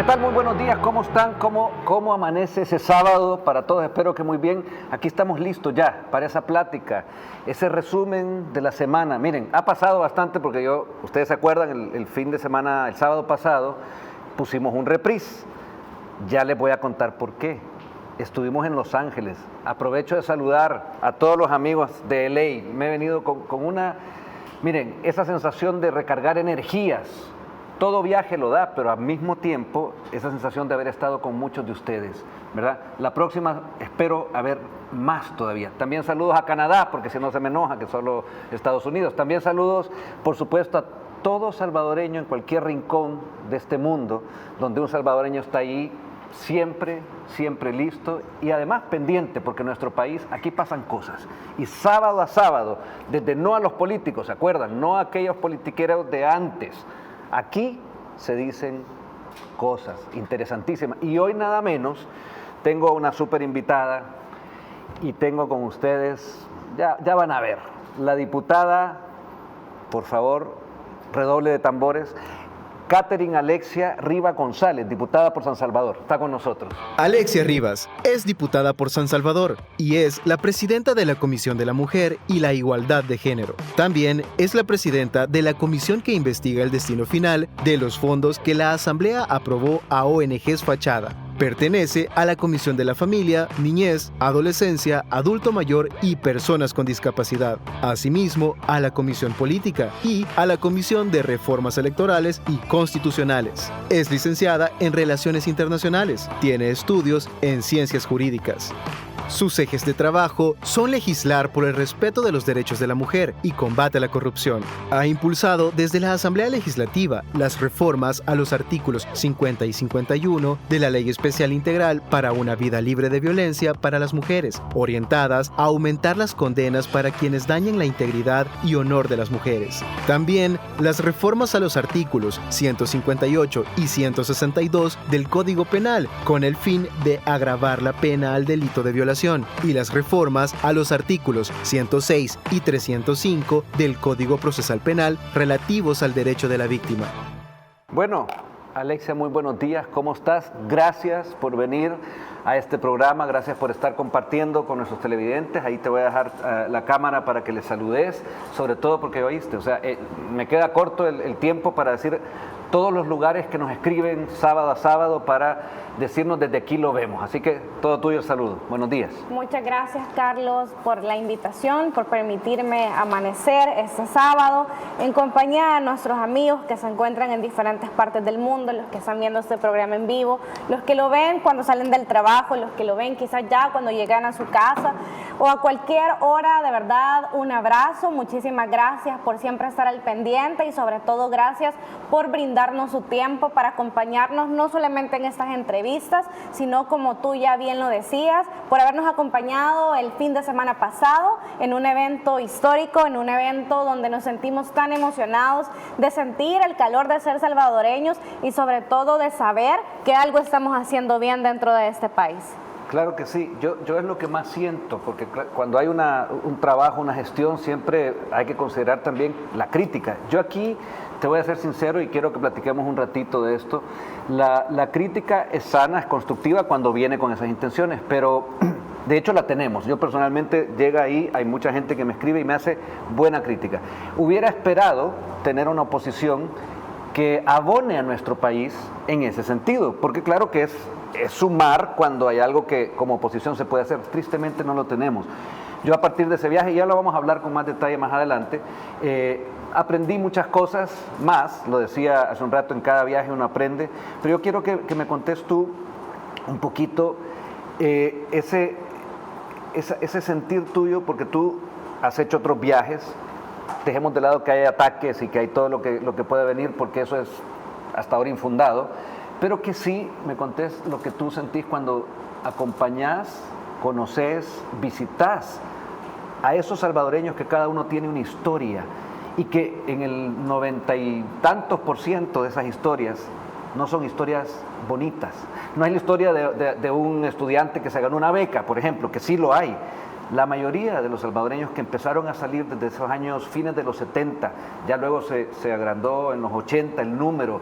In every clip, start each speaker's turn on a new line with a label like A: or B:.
A: tal? Muy buenos días, ¿cómo están? ¿Cómo amanece ese sábado para todos? Espero que muy bien. Aquí estamos listos ya para esa plática, ese resumen de la semana. Miren, ha pasado bastante porque ustedes se acuerdan, el fin de semana, el sábado pasado, pusimos un reprise. Ya les voy a contar por qué. Estuvimos en Los Ángeles. Aprovecho de saludar a todos los amigos de LA. Me he venido con una, miren, esa sensación de recargar energías. Todo viaje lo da, pero al mismo tiempo esa sensación de haber estado con muchos de ustedes, ¿verdad? La próxima espero haber más todavía. También saludos a Canadá, porque si no se me enoja que solo Estados Unidos. También saludos, por supuesto, a todo salvadoreño en cualquier rincón de este mundo, donde un salvadoreño está ahí siempre, siempre listo y además pendiente, porque en nuestro país aquí pasan cosas. Y sábado a sábado, desde no a los políticos, ¿se acuerdan? No a aquellos politiqueros de antes. Aquí se dicen cosas interesantísimas. Y hoy nada menos, tengo una súper invitada y tengo con ustedes, ya van a ver, la diputada, por favor, redoble de tambores, Catherine Alexia Rivas González, diputada por San Salvador, está con nosotros.
B: Alexia Rivas es diputada por San Salvador y es la presidenta de la Comisión de la Mujer y la Igualdad de Género. También es la presidenta de la comisión que investiga el destino final de los fondos que la Asamblea aprobó a ONGs fachada. Pertenece a la Comisión de la Familia, Niñez, Adolescencia, Adulto Mayor y Personas con Discapacidad. Asimismo, a la Comisión Política y a la Comisión de Reformas Electorales y Constitucionales. Es licenciada en Relaciones Internacionales. Tiene estudios en Ciencias Jurídicas. Sus ejes de trabajo son legislar por el respeto de los derechos de la mujer y combate a la corrupción. Ha impulsado desde la Asamblea Legislativa las reformas a los artículos 50 y 51 de la Ley Especial Integral para una vida libre de violencia para las mujeres, orientadas a aumentar las condenas para quienes dañen la integridad y honor de las mujeres. También las reformas a los artículos 158 y 162 del Código Penal con el fin de agravar la pena al delito de violación y las reformas a los artículos 106 y 305 del Código Procesal Penal relativos al derecho de la víctima.
A: Bueno, Alexia, muy buenos días, ¿cómo estás? Gracias por venir a este programa, gracias por estar compartiendo con nuestros televidentes. Ahí te voy a dejar la cámara para que les saludes, sobre todo porque oíste, me queda corto el tiempo para decir todos los lugares que nos escriben sábado a sábado para decirnos desde aquí lo vemos. Así que todo tuyo el saludo. Buenos días.
C: Muchas gracias, Carlos, por la invitación, por permitirme amanecer este sábado en compañía de nuestros amigos que se encuentran en diferentes partes del mundo, los que están viendo este programa en vivo, los que lo ven cuando salen del trabajo, los que lo ven quizás ya cuando llegan a su casa o a cualquier hora. De verdad, un abrazo. Muchísimas gracias por siempre estar al pendiente y sobre todo gracias por brindarnos su tiempo para acompañarnos no solamente en estas entrevistas, sino como tú ya bien lo decías, por habernos acompañado el fin de semana pasado en un evento histórico, en un evento donde nos sentimos tan emocionados de sentir el calor de ser salvadoreños y sobre todo de saber que algo estamos haciendo bien dentro de este país.
A: Claro que sí, yo es lo que más siento, porque cuando hay un trabajo, una gestión, siempre hay que considerar también la crítica. Yo aquí te voy a ser sincero y quiero que platiquemos un ratito de esto. La crítica es sana, es constructiva cuando viene con esas intenciones, pero de hecho la tenemos. Yo personalmente llega ahí, hay mucha gente que me escribe y me hace buena crítica. Hubiera esperado tener una oposición que abone a nuestro país en ese sentido, porque claro que es sumar cuando hay algo que como oposición se puede hacer. Tristemente no lo tenemos. Yo a partir de ese viaje, y ya lo vamos a hablar con más detalle más adelante, aprendí muchas cosas más, lo decía hace un rato, en cada viaje uno aprende, pero yo quiero que me contes tú un poquito ese sentir tuyo, porque tú has hecho otros viajes. Dejemos de lado que hay ataques y que hay todo lo que puede venir, porque eso es hasta ahora infundado, pero que sí me contés lo que tú sentís cuando acompañás, conoces, visitas a esos salvadoreños que cada uno tiene una historia y que en el 90 y tantos % de esas historias no son historias bonitas. No es la historia de un estudiante que se ganó una beca, por ejemplo, que sí lo hay. La mayoría de los salvadoreños que empezaron a salir desde esos años, fines de los 70, ya luego se agrandó en los 80 el número,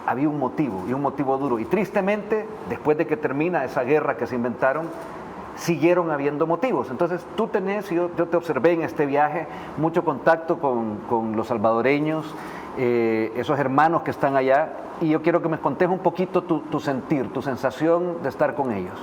A: había un motivo, y un motivo duro. Y tristemente, después de que termina esa guerra que se inventaron, siguieron habiendo motivos. Entonces tú tenés, yo te observé en este viaje, mucho contacto con los salvadoreños, esos hermanos que están allá, y yo quiero que me contes un poquito tu sentir, tu sensación de estar con ellos.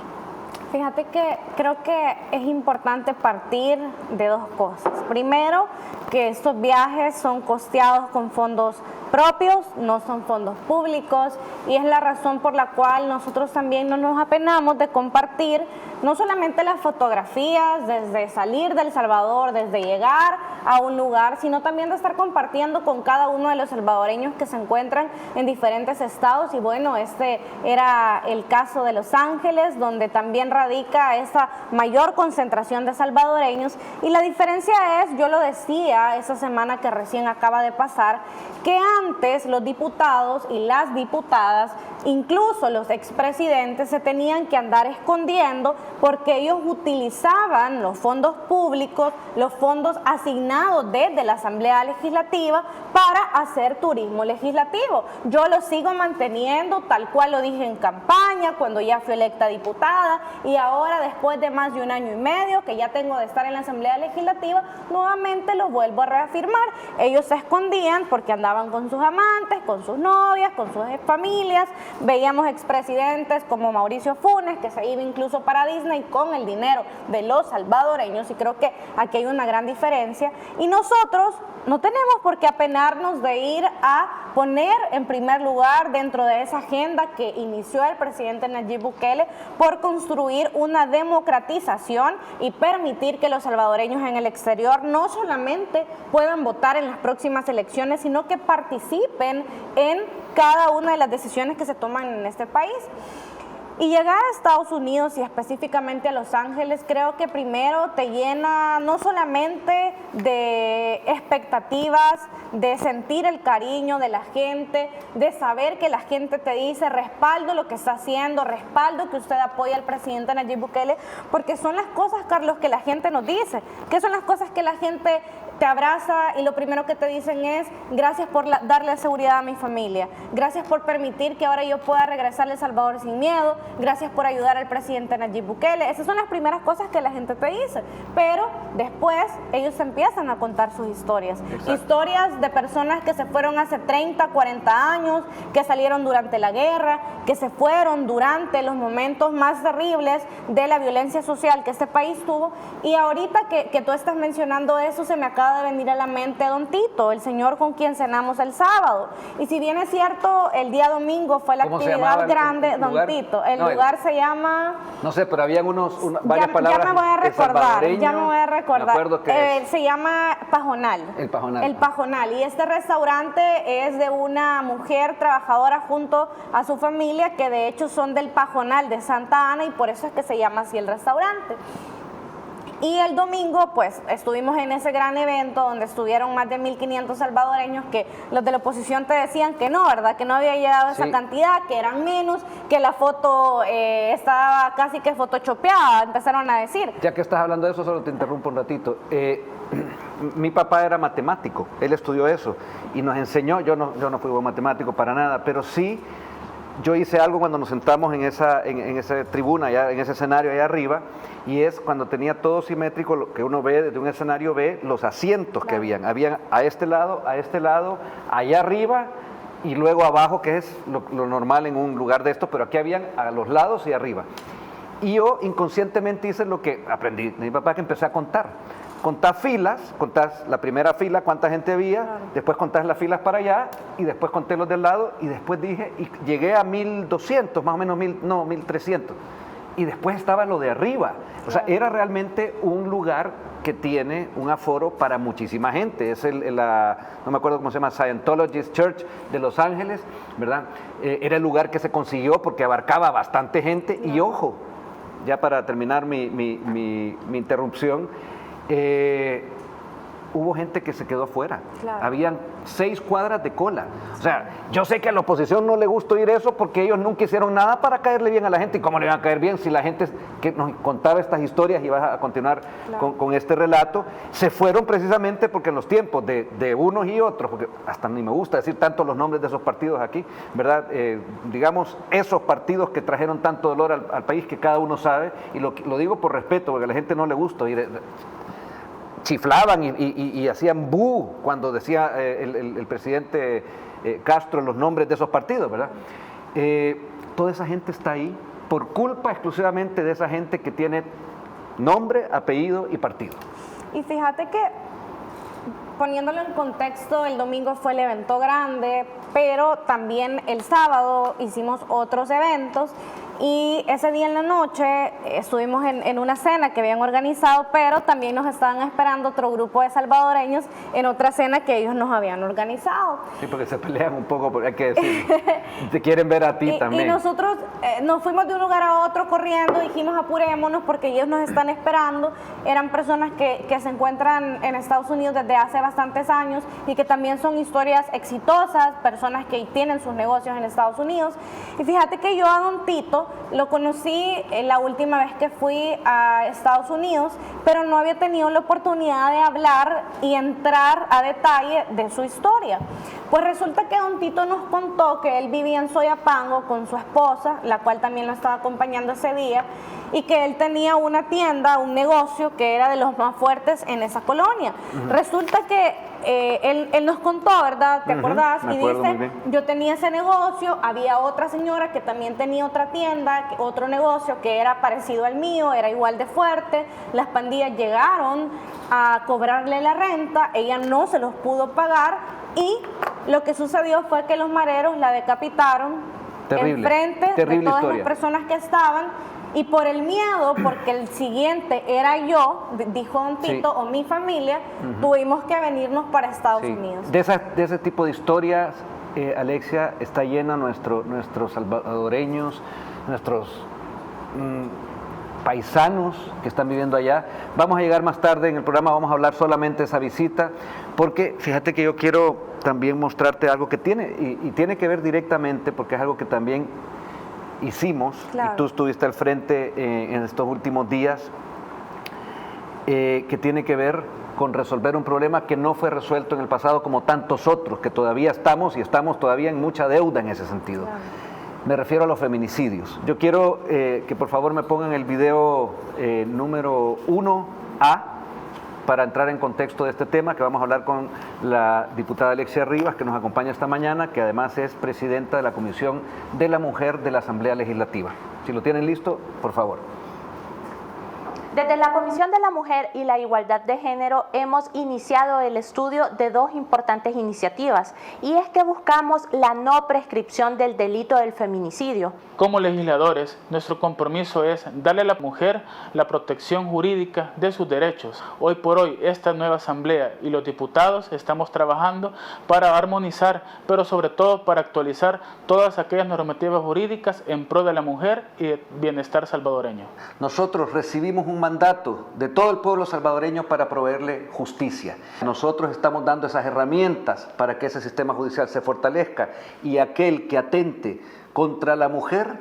C: Fíjate que creo que es importante partir de dos cosas. Primero, que estos viajes son costeados con fondos propios, no son fondos públicos, y es la razón por la cual nosotros también no nos apenamos de compartir no solamente las fotografías desde salir de El Salvador, desde llegar a un lugar, sino también de estar compartiendo con cada uno de los salvadoreños que se encuentran en diferentes estados. Y bueno, este era el caso de Los Ángeles, donde también radica esa mayor concentración de salvadoreños. Y la diferencia es, yo lo decía esa semana que recién acaba de pasar, que antes los diputados y las diputadas, incluso los expresidentes, se tenían que andar escondiendo porque ellos utilizaban los fondos públicos, los fondos asignados desde la Asamblea Legislativa para hacer turismo legislativo. Yo lo sigo manteniendo tal cual lo dije en campaña, cuando ya fui electa diputada, y ahora después de más de 1 año y medio que ya tengo de estar en la Asamblea Legislativa, nuevamente lo vuelvo a reafirmar. Ellos se escondían porque andaban con sus amantes, con sus novias, con sus familias. Veíamos expresidentes como Mauricio Funes, que se iba incluso para Disney con el dinero de los salvadoreños, y creo que aquí hay una gran diferencia. Y nosotros no tenemos por qué apenarnos de ir a poner en primer lugar dentro de esa agenda que inició el presidente Nayib Bukele por construir una democratización y permitir que los salvadoreños en el exterior no solamente puedan votar en las próximas elecciones, sino que participen en cada una de las decisiones que se toman en este país. Y llegar a Estados Unidos y específicamente a Los Ángeles, creo que primero te llena no solamente de expectativas, de sentir el cariño de la gente, de saber que la gente te dice respaldo lo que está haciendo, respaldo que usted apoya al presidente Nayib Bukele, porque son las cosas, Carlos, que la gente nos dice, que son las cosas que la gente te abraza y lo primero que te dicen es gracias por darle seguridad a mi familia, gracias por permitir que ahora yo pueda regresar a El Salvador sin miedo, gracias por ayudar al presidente Nayib Bukele. Esas son las primeras cosas que la gente te dice, pero después ellos empiezan a contar sus historias. Exacto. Historias de personas que se fueron hace 30, 40 años, que salieron durante la guerra, que se fueron durante los momentos más terribles de la violencia social que este país tuvo. Y ahorita que tú estás mencionando eso, se me acaba de venir a la mente don Tito, el señor con quien cenamos el sábado. Y si bien es cierto, el día domingo fue la actividad grande, don Tito. El lugar se llama...
A: No sé, pero habían varias palabras.
C: Ya me voy a recordar, se llama Pajonal.
A: El Pajonal.
C: El Pajonal. Y este restaurante es de una mujer trabajadora junto a su familia, que de hecho son del Pajonal de Santa Ana, y por eso es que se llama así el restaurante. Y el domingo, pues, estuvimos en ese gran evento donde estuvieron más de 1.500 salvadoreños, que los de la oposición te decían que no, ¿verdad? Que no había llegado esa cantidad, que eran menos, que la foto estaba casi que photoshopeada, empezaron a decir.
A: Ya que estás hablando de eso, solo te interrumpo un ratito. Mi papá era matemático, él estudió eso y nos enseñó, yo no fui buen matemático para nada, pero sí yo hice algo cuando nos sentamos en esa tribuna, en ese escenario allá arriba, y es cuando tenía todo simétrico, lo que uno ve desde un escenario, ve los asientos que habían a este lado, allá arriba y luego abajo, que es lo normal en un lugar de estos, pero aquí habían a los lados y arriba. Y yo inconscientemente hice lo que aprendí de mi papá, que empecé a contar. Contás filas, contás la primera fila, cuánta gente había, después contás las filas para allá, y después conté los del lado, y después dije, y llegué a 1.200, más o menos 1.300, y después estaba lo de arriba. O sea, era realmente un lugar que tiene un aforo para muchísima gente. Es no me acuerdo cómo se llama, Scientologist Church de Los Ángeles, ¿verdad? Era el lugar que se consiguió porque abarcaba bastante gente, y ojo, ya para terminar mi interrupción, hubo gente que se quedó fuera.
C: Claro.
A: Habían 6 cuadras de cola. O sea, yo sé que a la oposición no le gusta oír eso porque ellos nunca hicieron nada para caerle bien a la gente. ¿Y cómo le iban a caer bien si la gente que nos contaba estas historias, y vas a continuar con este relato, se fueron precisamente porque en los tiempos de unos y otros, porque hasta ni me gusta decir tanto los nombres de esos partidos aquí, ¿verdad? Digamos, esos partidos que trajeron tanto dolor al país que cada uno sabe, y lo digo por respeto, porque a la gente no le gusta oír, chiflaban y hacían bu cuando decía el presidente Castro los nombres de esos partidos, ¿verdad? Toda esa gente está ahí por culpa exclusivamente de esa gente que tiene nombre, apellido y partido.
C: Y fíjate que, poniéndolo en contexto, el domingo fue el evento grande, pero también el sábado hicimos otros eventos, y ese día en la noche estuvimos en una cena que habían organizado, pero también nos estaban esperando otro grupo de salvadoreños en otra cena que ellos nos habían organizado.
A: Sí, porque se pelean un poco, porque hay que decir, te quieren ver a ti también.
C: Y nosotros nos fuimos de un lugar a otro corriendo, dijimos apurémonos porque ellos nos están esperando. Eran personas que se encuentran en Estados Unidos desde hace bastantes años y que también son historias exitosas, personas que tienen sus negocios en Estados Unidos. Y fíjate que yo a don Tito lo conocí la última vez que fui a Estados Unidos, pero no había tenido la oportunidad de hablar y entrar a detalle de su historia. Pues resulta que don Tito nos contó que él vivía en Soyapango con su esposa, la cual también lo estaba acompañando ese día, y que él tenía una tienda, un negocio que era de los más fuertes en esa colonia. Resulta que él nos contó, ¿verdad? ¿Te acordás? Y dice, yo tenía ese negocio, había otra señora que también tenía otra tienda, otro negocio que era parecido al mío, era igual de fuerte. Las pandillas llegaron a cobrarle la renta, ella no se los pudo pagar, y lo que sucedió fue que los mareros la decapitaron enfrente de todas las personas que estaban. Y por el miedo, porque el siguiente era yo, dijo don Tito, o mi familia, tuvimos que venirnos para Estados Unidos.
A: De ese tipo de historias, Alexia, está llena nuestros salvadoreños, nuestros paisanos que están viviendo allá. Vamos a llegar más tarde en el programa, vamos a hablar solamente de esa visita, porque fíjate que yo quiero también mostrarte algo que tiene, y tiene que ver directamente, porque es algo que también hicimos, y tú estuviste al frente en estos últimos días, que tiene que ver con resolver un problema que no fue resuelto en el pasado, como tantos otros, que todavía estamos todavía en mucha deuda en ese sentido. Me refiero a los feminicidios. Yo quiero que por favor me pongan el video número 1A, para entrar en contexto de este tema, que vamos a hablar con la diputada Alexia Rivas, que nos acompaña esta mañana, que además es presidenta de la Comisión de la Mujer de la Asamblea Legislativa. Si lo tienen listo, por favor.
D: Desde la Comisión de la Mujer y la Igualdad de Género hemos iniciado el estudio de 2 importantes iniciativas, y es que buscamos la no prescripción del delito del feminicidio.
E: Como legisladores, nuestro compromiso es darle a la mujer la protección jurídica de sus derechos. Hoy por hoy, esta nueva Asamblea y los diputados estamos trabajando para armonizar, pero sobre todo para actualizar todas aquellas normativas jurídicas en pro de la mujer y del bienestar salvadoreño.
A: Nosotros recibimos un mandato de todo el pueblo salvadoreño para proveerle justicia. Nosotros estamos dando esas herramientas para que ese sistema judicial se fortalezca, y aquel que atente contra la mujer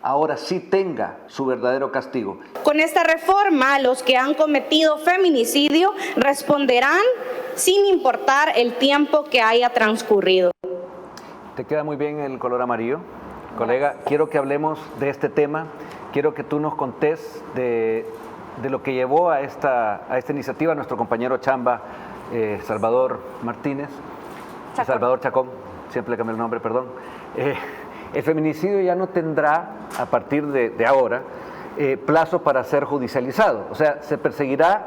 A: ahora sí tenga su verdadero castigo.
C: Con esta reforma, los que han cometido feminicidio responderán sin importar el tiempo que haya transcurrido.
A: Te queda muy bien el color amarillo. Colega, quiero que hablemos de este tema. Quiero que tú nos contés de lo que llevó a esta iniciativa nuestro compañero Chamba, Salvador Martínez, Salvador Chacón, siempre le cambié el nombre, perdón. El feminicidio ya no tendrá, a partir de ahora, plazo para ser judicializado, o sea, se perseguirá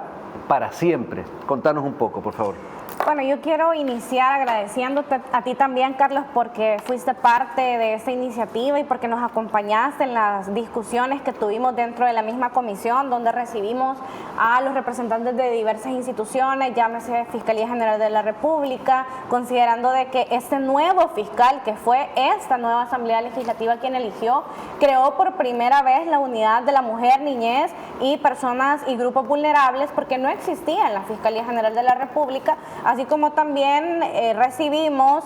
A: para siempre. Contanos un poco, por favor.
C: Bueno, yo quiero iniciar agradeciéndote a ti también, Carlos, porque fuiste parte de esta iniciativa y porque nos acompañaste en las discusiones que tuvimos dentro de la misma comisión, donde recibimos a los representantes de diversas instituciones, llámese Fiscalía General de la República, considerando de que este nuevo fiscal, que fue esta nueva Asamblea Legislativa quien eligió, creó por primera vez la unidad de la mujer, niñez y personas y grupos vulnerables, porque no existía en la Fiscalía General de la República, así como también recibimos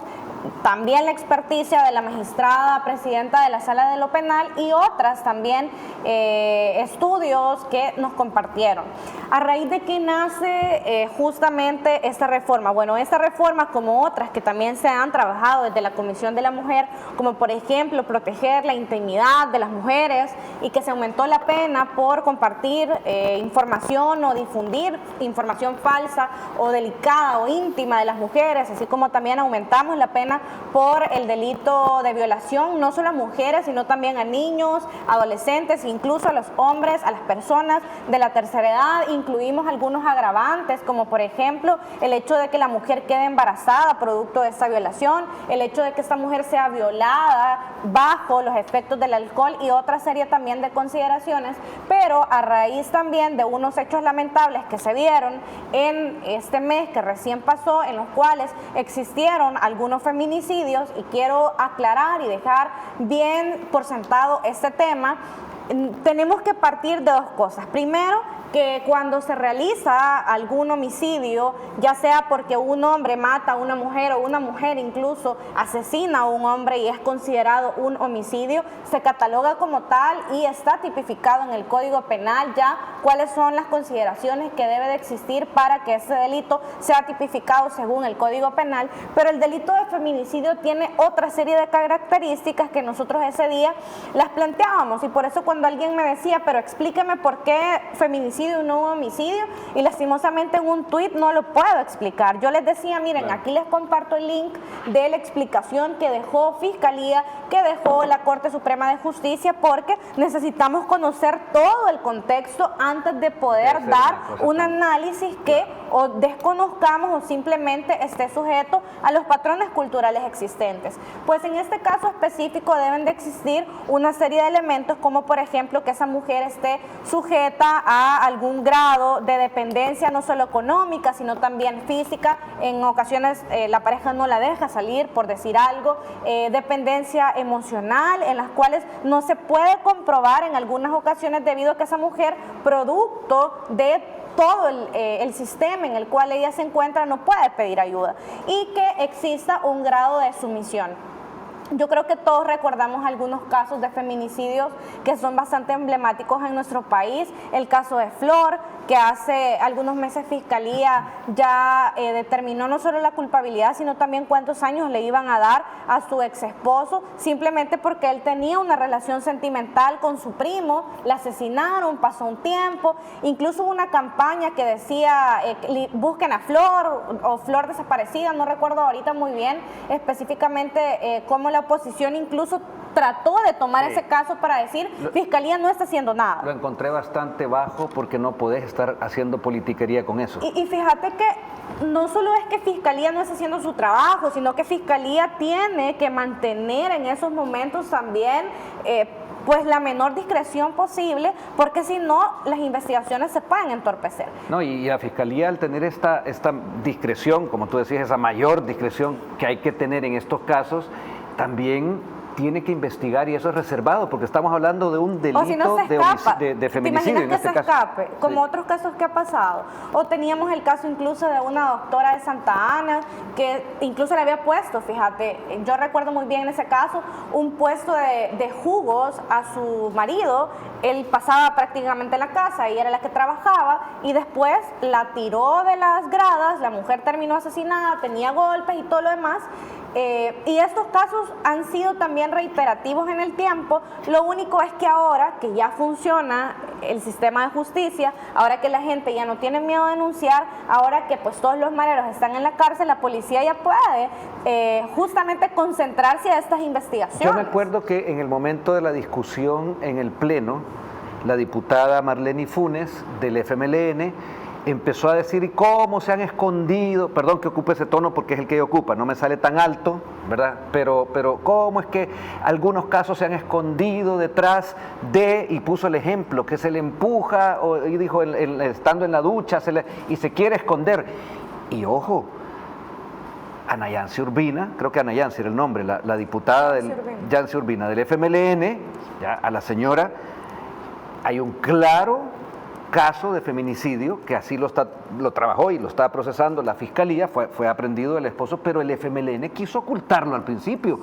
C: también la experticia de la magistrada presidenta de la Sala de lo Penal y otras también estudios que nos compartieron. ¿A raíz de qué nace justamente esta reforma? Bueno, esta reforma, como otras que también se han trabajado desde la Comisión de la Mujer, como por ejemplo proteger la intimidad de las mujeres y que se aumentó la pena por compartir información o difundir información falsa o delicada o íntima de las mujeres, así como también aumentamos la pena por el delito de violación, no solo a mujeres, sino también a niños, adolescentes, incluso a los hombres, a las personas de la tercera edad. Incluimos algunos agravantes, como por ejemplo el hecho de que la mujer quede embarazada producto de esta violación, el hecho de que esta mujer sea violada bajo los efectos del alcohol y otra serie también de consideraciones, pero a raíz también de unos hechos lamentables que se dieron en este mes que recién pasó, en los cuales existieron algunos feminicidios, y quiero aclarar y dejar bien por sentado este tema. Tenemos que partir de dos cosas. Primero, que cuando se realiza algún homicidio, ya sea porque un hombre mata a una mujer o una mujer incluso asesina a un hombre y es considerado un homicidio, se cataloga como tal y está tipificado en el Código Penal ya cuáles son las consideraciones que debe de existir para que ese delito sea tipificado según el Código Penal, pero el delito de feminicidio tiene otra serie de características que nosotros ese día las planteábamos, y por eso cuando alguien me decía, pero explíqueme por qué feminicidio y no homicidio, y lastimosamente en un tuit no lo puedo explicar. Yo les decía, miren, aquí les comparto el link de la explicación que dejó Fiscalía, que dejó la Corte Suprema de Justicia, porque necesitamos conocer todo el contexto antes de poder dar un análisis que o desconozcamos o simplemente esté sujeto a los patrones culturales existentes. Pues en este caso específico deben de existir una serie de elementos, como por ejemplo que esa mujer esté sujeta a algún grado de dependencia, no solo económica, sino también física. En ocasiones la pareja no la deja salir, por decir algo, dependencia emocional, en las cuales no se puede comprobar en algunas ocasiones debido a que esa mujer, producto de todo el sistema en el cual ella se encuentra, no puede pedir ayuda, y que exista un grado de sumisión. Yo creo que todos recordamos algunos casos de feminicidios que son bastante emblemáticos en nuestro país. El caso de Flor, que hace algunos meses Fiscalía ya determinó no solo la culpabilidad, sino también cuántos años le iban a dar a su ex esposo, simplemente porque él tenía una relación sentimental con su primo, la asesinaron, pasó un tiempo, incluso hubo una campaña que decía busquen a Flor o Flor desaparecida, no recuerdo ahorita muy bien específicamente cómo la oposición incluso trató de tomar ese caso para decir Fiscalía no está haciendo nada.
A: Lo encontré bastante bajo porque no podés estar haciendo politiquería con eso.
C: Y fíjate que no solo es que Fiscalía no está haciendo su trabajo, sino que Fiscalía tiene que mantener en esos momentos también pues la menor discreción posible, porque si no las investigaciones se pueden entorpecer.
A: No, y la Fiscalía, al tener esta discreción, como tú decías, esa mayor discreción que hay que tener en estos casos, también tiene que investigar, y eso es reservado, porque estamos hablando de un delito de feminicidio.
C: ¿Te imaginas que se escape? Como otros casos que ha pasado. O teníamos el caso incluso de una doctora de Santa Ana, que incluso le había puesto, fíjate, yo recuerdo muy bien en ese caso, un puesto de jugos a su marido. Él pasaba prácticamente en la casa, ella era la que trabajaba, y después la tiró de las gradas, la mujer terminó asesinada, tenía golpes y todo lo demás. Y estos casos han sido también reiterativos en el tiempo. Lo único es que ahora que ya funciona el sistema de justicia, ahora que la gente ya no tiene miedo a denunciar, ahora que pues todos los mareros están en la cárcel, la policía ya puede justamente concentrarse a estas investigaciones.
A: Yo me acuerdo que en el momento de la discusión en el Pleno, la diputada Marlene Funes del FMLN empezó a decir, ¿y cómo se han escondido? Perdón que ocupe ese tono porque es el que ella ocupa, no me sale tan alto, ¿verdad? Pero ¿cómo es que algunos casos se han escondido detrás de, y puso el ejemplo, que se le empuja, y dijo, estando en la ducha, y se quiere esconder? Y ojo, Ana Yancy Urbina, creo que Ana Yancy era el nombre, la diputada Yancy Urbina del FMLN, ya, a la señora, hay un claro caso de feminicidio, que así lo trabajó y lo está procesando la fiscalía, fue aprendido el esposo, pero el FMLN quiso ocultarlo al principio. Sí.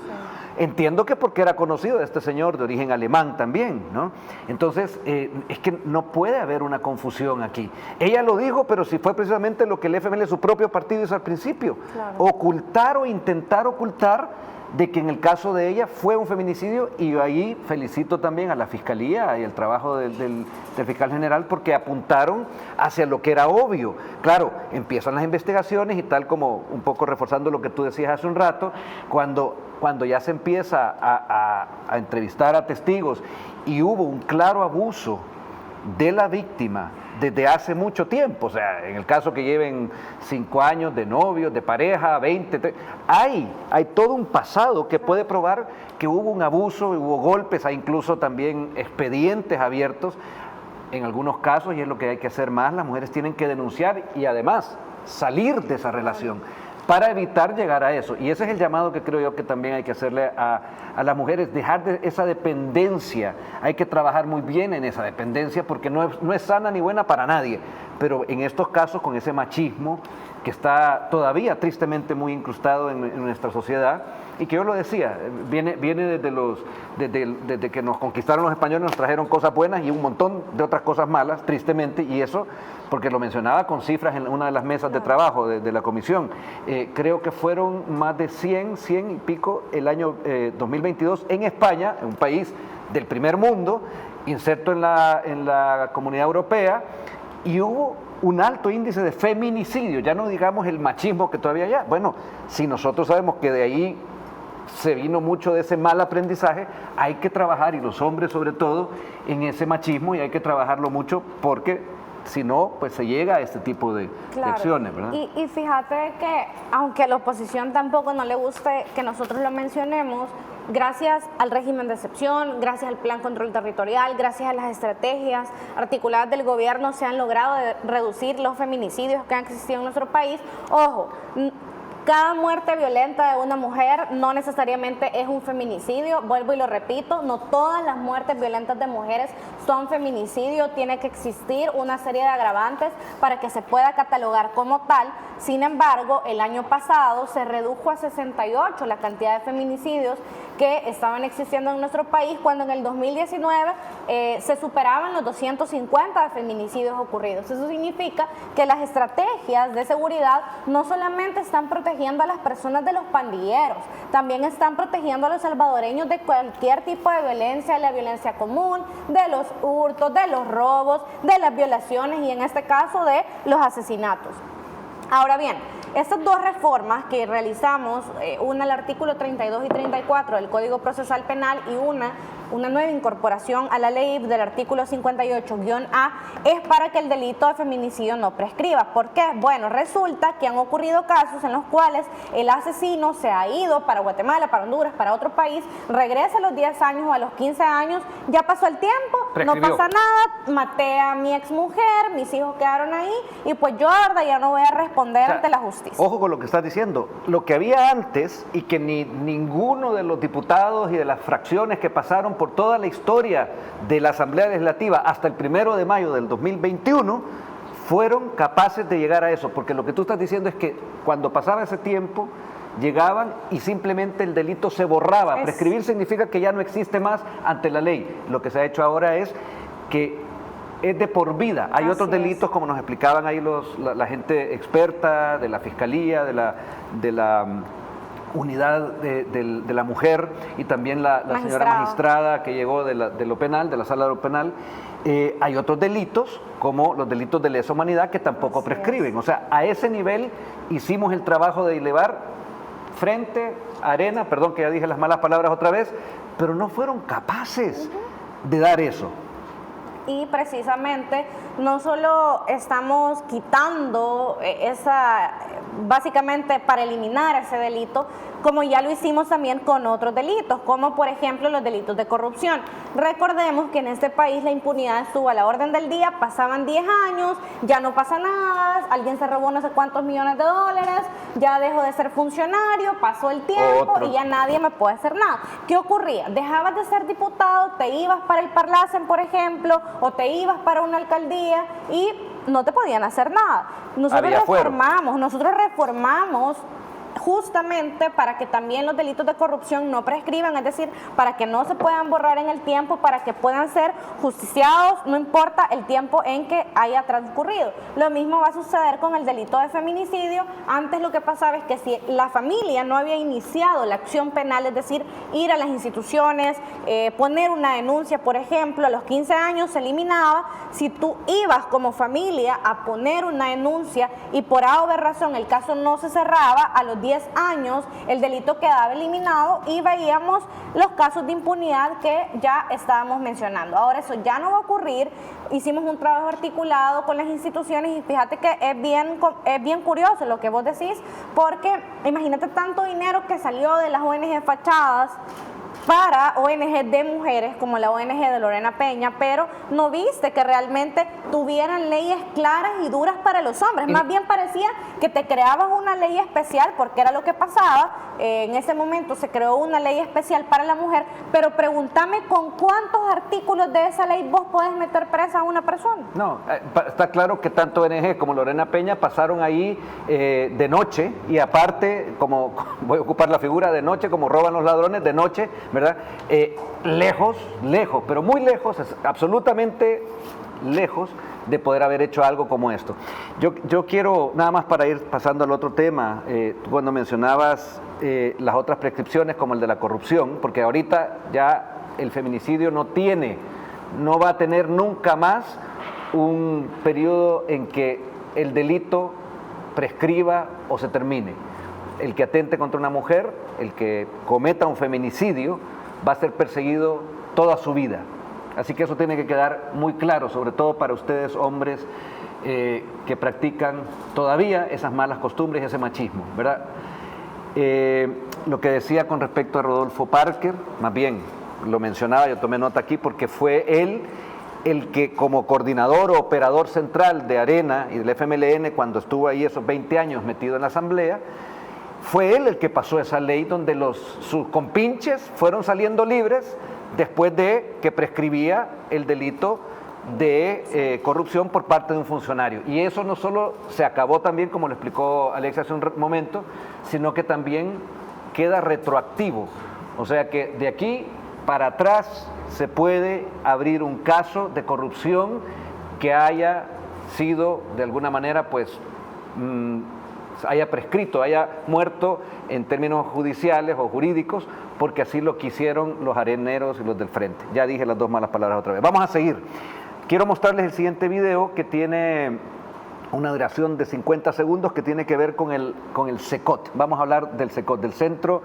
A: Entiendo que porque era conocido de este señor de origen alemán también, ¿no? Entonces, es que no puede haber una confusión aquí. Ella lo dijo, pero si fue precisamente lo que el FMLN, su propio partido, hizo al principio. Claro. Ocultar o intentar ocultar de que en el caso de ella fue un feminicidio, y ahí felicito también a la Fiscalía y el trabajo del fiscal general, porque apuntaron hacia lo que era obvio. Claro, empiezan las investigaciones y tal como un poco reforzando lo que tú decías hace un rato, cuando ya se empieza a entrevistar a testigos y hubo un claro abuso de la víctima desde hace mucho tiempo, o sea, en el caso que lleven 5 años de novios, de pareja, 20, 30, hay todo un pasado que puede probar que hubo un abuso, hubo golpes, hay incluso también expedientes abiertos en algunos casos, y es lo que hay que hacer más. Las mujeres tienen que denunciar y además salir de esa relación para evitar llegar a eso. Y ese es el llamado que creo yo que también hay que hacerle a las mujeres, dejar de esa dependencia. Hay que trabajar muy bien en esa dependencia porque no es sana ni buena para nadie, pero en estos casos con ese machismo que está todavía tristemente muy incrustado en nuestra sociedad, y que yo lo decía, viene desde que nos conquistaron los españoles, nos trajeron cosas buenas y un montón de otras cosas malas, tristemente, y eso porque lo mencionaba con cifras en una de las mesas de trabajo de la comisión. Creo que fueron más de 100 y pico el año 2022 en España, un país del primer mundo, inserto en la Comunidad Europea, y hubo un alto índice de feminicidio, ya no digamos el machismo que todavía hay. Bueno, si nosotros sabemos que de ahí se vino mucho de ese mal aprendizaje, hay que trabajar, y los hombres sobre todo, en ese machismo, y hay que trabajarlo mucho porque si no, pues se llega a este tipo de acciones, ¿verdad?
C: Y fíjate que, aunque a la oposición tampoco no le guste que nosotros lo mencionemos, gracias al régimen de excepción, gracias al plan control territorial, gracias a las estrategias articuladas del gobierno, se han logrado reducir los feminicidios que han existido en nuestro país. Ojo, cada muerte violenta de una mujer no necesariamente es un feminicidio, vuelvo y lo repito, no todas las muertes violentas de mujeres son feminicidio, tiene que existir una serie de agravantes para que se pueda catalogar como tal. Sin embargo, el año pasado se redujo a 68 la cantidad de feminicidios que estaban existiendo en nuestro país, cuando en el 2019 se superaban los 250 feminicidios ocurridos. Eso significa que las estrategias de seguridad no solamente están protegiendo a las personas de los pandilleros, también están protegiendo a los salvadoreños de cualquier tipo de violencia, de la violencia común, de los hurtos, de los robos, de las violaciones y en este caso de los asesinatos. Ahora bien, estas dos reformas que realizamos, una al artículo 32 y 34 del Código Procesal Penal y una nueva incorporación a la ley del artículo 58-A, es para que el delito de feminicidio no prescriba. ¿Por qué? Bueno, resulta que han ocurrido casos en los cuales el asesino se ha ido para Guatemala, para Honduras, para otro país, regresa a los 10 años o a los 15 años, ya pasó el tiempo, prescribió. No pasa nada, maté a mi exmujer, mis hijos quedaron ahí y pues yo, verdad, ya no voy a responder ante la justicia.
A: Ojo con lo que estás diciendo, lo que había antes y que ninguno de los diputados y de las fracciones que pasaron por toda la historia de la Asamblea Legislativa hasta el 1 de mayo del 2021 fueron capaces de llegar a eso, porque lo que tú estás diciendo es que cuando pasaba ese tiempo llegaban y simplemente el delito se borraba. Prescribir significa que ya no existe más ante la ley. Lo que se ha hecho ahora es que es de por vida. Hay otros delitos, como nos explicaban ahí la gente experta de la Fiscalía, de la unidad de la mujer, y también la señora magistrada que llegó de lo penal, de la sala de lo penal. Hay otros delitos, como los delitos de lesa humanidad, que tampoco prescriben. O sea, a ese nivel hicimos el trabajo de elevar frente, arena, perdón que ya dije las malas palabras otra vez, pero no fueron capaces de dar eso.
C: y precisamente no solo estamos quitando básicamente para eliminar ese delito, como ya lo hicimos también con otros delitos, como por ejemplo los delitos de corrupción. Recordemos que en este país la impunidad estuvo a la orden del día, pasaban 10 años, ya no pasa nada, alguien se robó no sé cuántos millones de dólares, ya dejó de ser funcionario, pasó el tiempo y ya nadie me puede hacer nada. ¿Qué ocurría? Dejabas de ser diputado, te ibas para el Parlacen, por ejemplo, o te ibas para una alcaldía y no te podían hacer nada. Nosotros reformamos justamente para que también los delitos de corrupción no prescriban, es decir, para que no se puedan borrar en el tiempo, para que puedan ser justiciados, no importa el tiempo en que haya transcurrido. Lo mismo va a suceder con el delito de feminicidio. Antes lo que pasaba es que si la familia no había iniciado la acción penal, es decir, ir a las instituciones, poner una denuncia, por ejemplo, a los 15 años se eliminaba. Si tú ibas como familia a poner una denuncia y por A o B razón el caso no se cerraba, a los 10 años el delito quedaba eliminado y veíamos los casos de impunidad que ya estábamos mencionando. Ahora eso ya no va a ocurrir. Hicimos un trabajo articulado con las instituciones y fíjate que es bien curioso lo que vos decís, porque imagínate tanto dinero que salió de las ONG fachadas para ONG de mujeres como la ONG de Lorena Peña, pero no viste que realmente tuvieran leyes claras y duras para los hombres. Más bien parecía que te creabas una ley especial, porque era lo que pasaba. En ese momento se creó una ley especial para la mujer, pero pregúntame con cuántos artículos de esa ley vos podés meter presa a una persona.
A: No, está claro que tanto ONG como Lorena Peña pasaron ahí de noche, y aparte, como voy a ocupar la figura de noche, como roban los ladrones de noche, ¿verdad? Lejos, pero muy lejos, absolutamente lejos de poder haber hecho algo como esto. Yo quiero, nada más para ir pasando al otro tema, cuando mencionabas las otras prescripciones como el de la corrupción, porque ahorita ya el feminicidio no va a tener nunca más un periodo en que el delito prescriba o se termine. El que atente contra una mujer, el que cometa un feminicidio, va a ser perseguido toda su vida. Así que eso tiene que quedar muy claro, sobre todo para ustedes hombres que practican todavía esas malas costumbres y ese machismo, ¿verdad? Lo que decía con respecto a Rodolfo Parker, más bien lo mencionaba, yo tomé nota aquí porque fue él el que como coordinador o operador central de Arena y del FMLN, cuando estuvo ahí esos 20 años metido en la asamblea, fue él el que pasó esa ley donde sus compinches fueron saliendo libres después de que prescribía el delito de corrupción por parte de un funcionario. Y eso no solo se acabó también, como lo explicó Alexia hace un momento, sino que también queda retroactivo. O sea que de aquí para atrás se puede abrir un caso de corrupción que haya sido de alguna manera haya prescrito, haya muerto en términos judiciales o jurídicos, porque así lo quisieron los areneros y los del frente. Ya dije las dos malas palabras otra vez. Vamos a seguir. Quiero mostrarles el siguiente video que tiene una duración de 50 segundos que tiene que ver con el CECOT. Vamos a hablar del CECOT, del Centro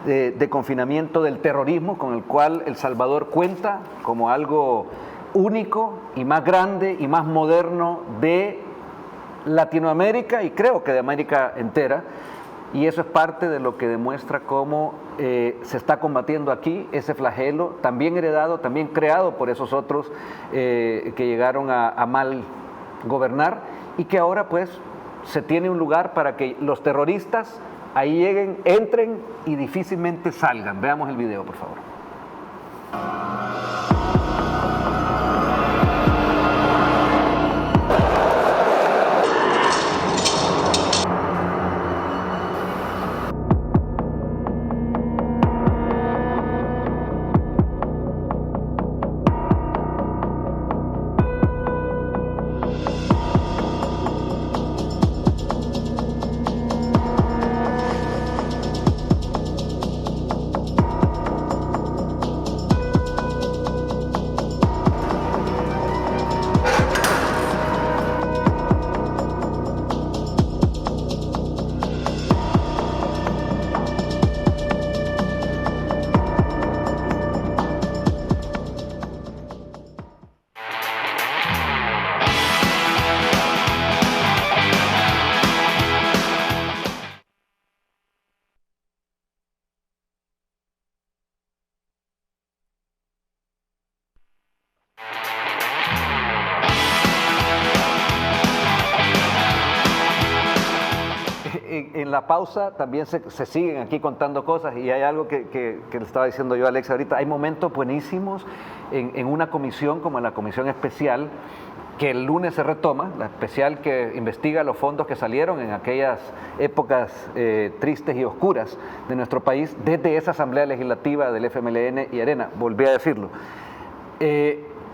A: de Confinamiento del Terrorismo, con el cual El Salvador cuenta como algo único y más grande y más moderno de Latinoamérica y creo que de América entera, y eso es parte de lo que demuestra cómo se está combatiendo aquí ese flagelo, también heredado, también creado por esos otros que llegaron a mal gobernar, y que ahora pues se tiene un lugar para que los terroristas ahí lleguen, entren y difícilmente salgan. Veamos el video, por favor. en la pausa también se siguen aquí contando cosas y hay algo que le estaba diciendo yo a Alex ahorita. Hay momentos buenísimos en una comisión como en la comisión especial, que el lunes se retoma, la especial que investiga los fondos que salieron en aquellas épocas tristes y oscuras de nuestro país, desde esa asamblea legislativa del FMLN y Arena, volví a decirlo.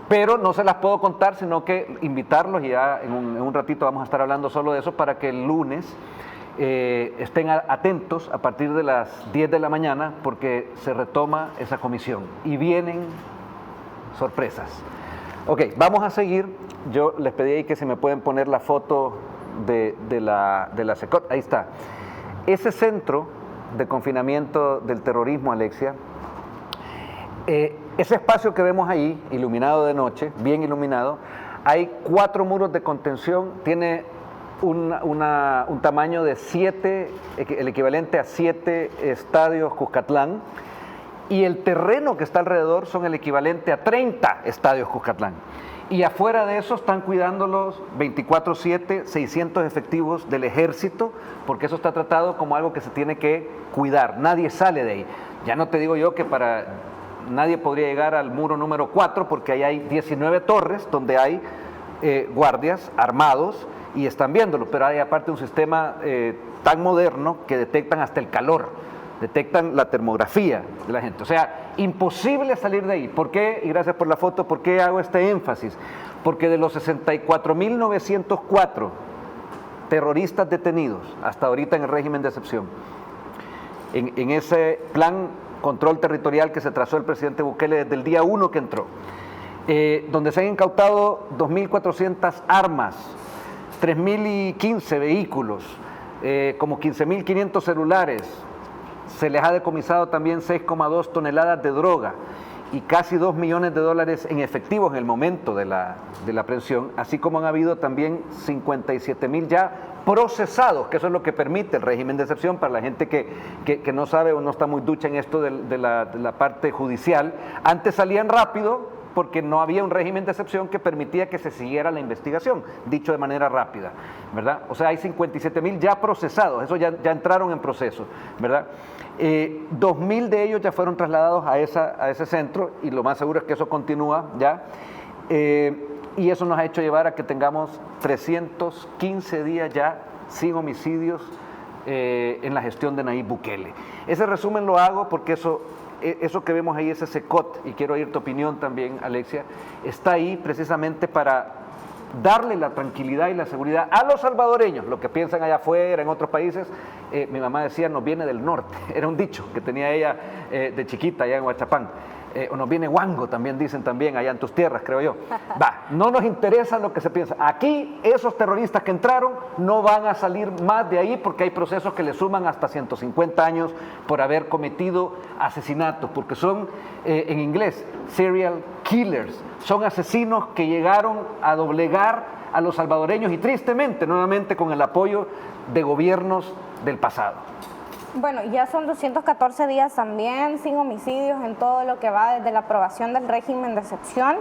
A: Pero no se las puedo contar, sino que invitarlos, y ya en un ratito vamos a estar hablando solo de eso, para que el lunes estén atentos a partir de las 10 de la mañana, porque se retoma esa comisión y vienen sorpresas. Ok, vamos a seguir. Yo les pedí ahí que se me pueden poner la foto de la SECOT. Ahí está. Ese centro de confinamiento del terrorismo, Alexia, ese espacio que vemos ahí, iluminado de noche, bien iluminado, hay 4 muros de contención, tiene un tamaño de 7, el equivalente a 7 estadios Cuscatlán, y el terreno que está alrededor son el equivalente a 30 estadios Cuscatlán. Y afuera de eso están cuidándolos 24/7, 600 efectivos del ejército, porque eso está tratado como algo que se tiene que cuidar. Nadie sale de ahí. Ya no te digo yo que nadie podría llegar al muro número 4, porque ahí hay 19 torres donde hay guardias armados y están viéndolo, pero hay aparte un sistema tan moderno que detectan hasta el calor, detectan la termografía de la gente. O sea, imposible salir de ahí. ¿Por qué? Y gracias por la foto. ¿Por qué hago este énfasis? Porque de los 64.904 terroristas detenidos hasta ahorita en el régimen de excepción, en ese plan control territorial que se trazó el presidente Bukele desde el día 1 que entró, donde se han incautado 2.400 armas, 3.015 vehículos, como 15.500 celulares, se les ha decomisado también 6,2 toneladas de droga y casi $2 millones en efectivo en el momento de la aprehensión, así como han habido también 57.000 ya procesados, que eso es lo que permite el régimen de excepción para la gente que no sabe o no está muy ducha en esto de la parte judicial. Antes salían rápido porque no había un régimen de excepción que permitía que se siguiera la investigación, dicho de manera rápida, ¿verdad? O sea, hay 57.000 ya procesados, eso ya entraron en proceso, ¿verdad? 2.000 de ellos ya fueron trasladados a ese centro y lo más seguro es que eso continúa ya. Y eso nos ha hecho llevar a que tengamos 315 días ya sin homicidios en la gestión de Nayib Bukele. Ese resumen lo hago porque eso que vemos ahí, ese SECOT, y quiero oír tu opinión también, Alexia, está ahí precisamente para darle la tranquilidad y la seguridad a los salvadoreños, lo que piensan allá afuera, en otros países. Mi mamá decía, nos viene del norte, era un dicho que tenía ella de chiquita allá en Huachapán. O nos viene guango, también dicen también allá en tus tierras, creo yo. No nos interesa lo que se piensa. Aquí esos terroristas que entraron no van a salir más de ahí porque hay procesos que le suman hasta 150 años por haber cometido asesinatos, porque son, en inglés, serial killers. Son asesinos que llegaron a doblegar a los salvadoreños y tristemente, nuevamente, con el apoyo de gobiernos del pasado.
C: Bueno, ya son 214 días también sin homicidios en todo lo que va desde la aprobación del régimen de excepción,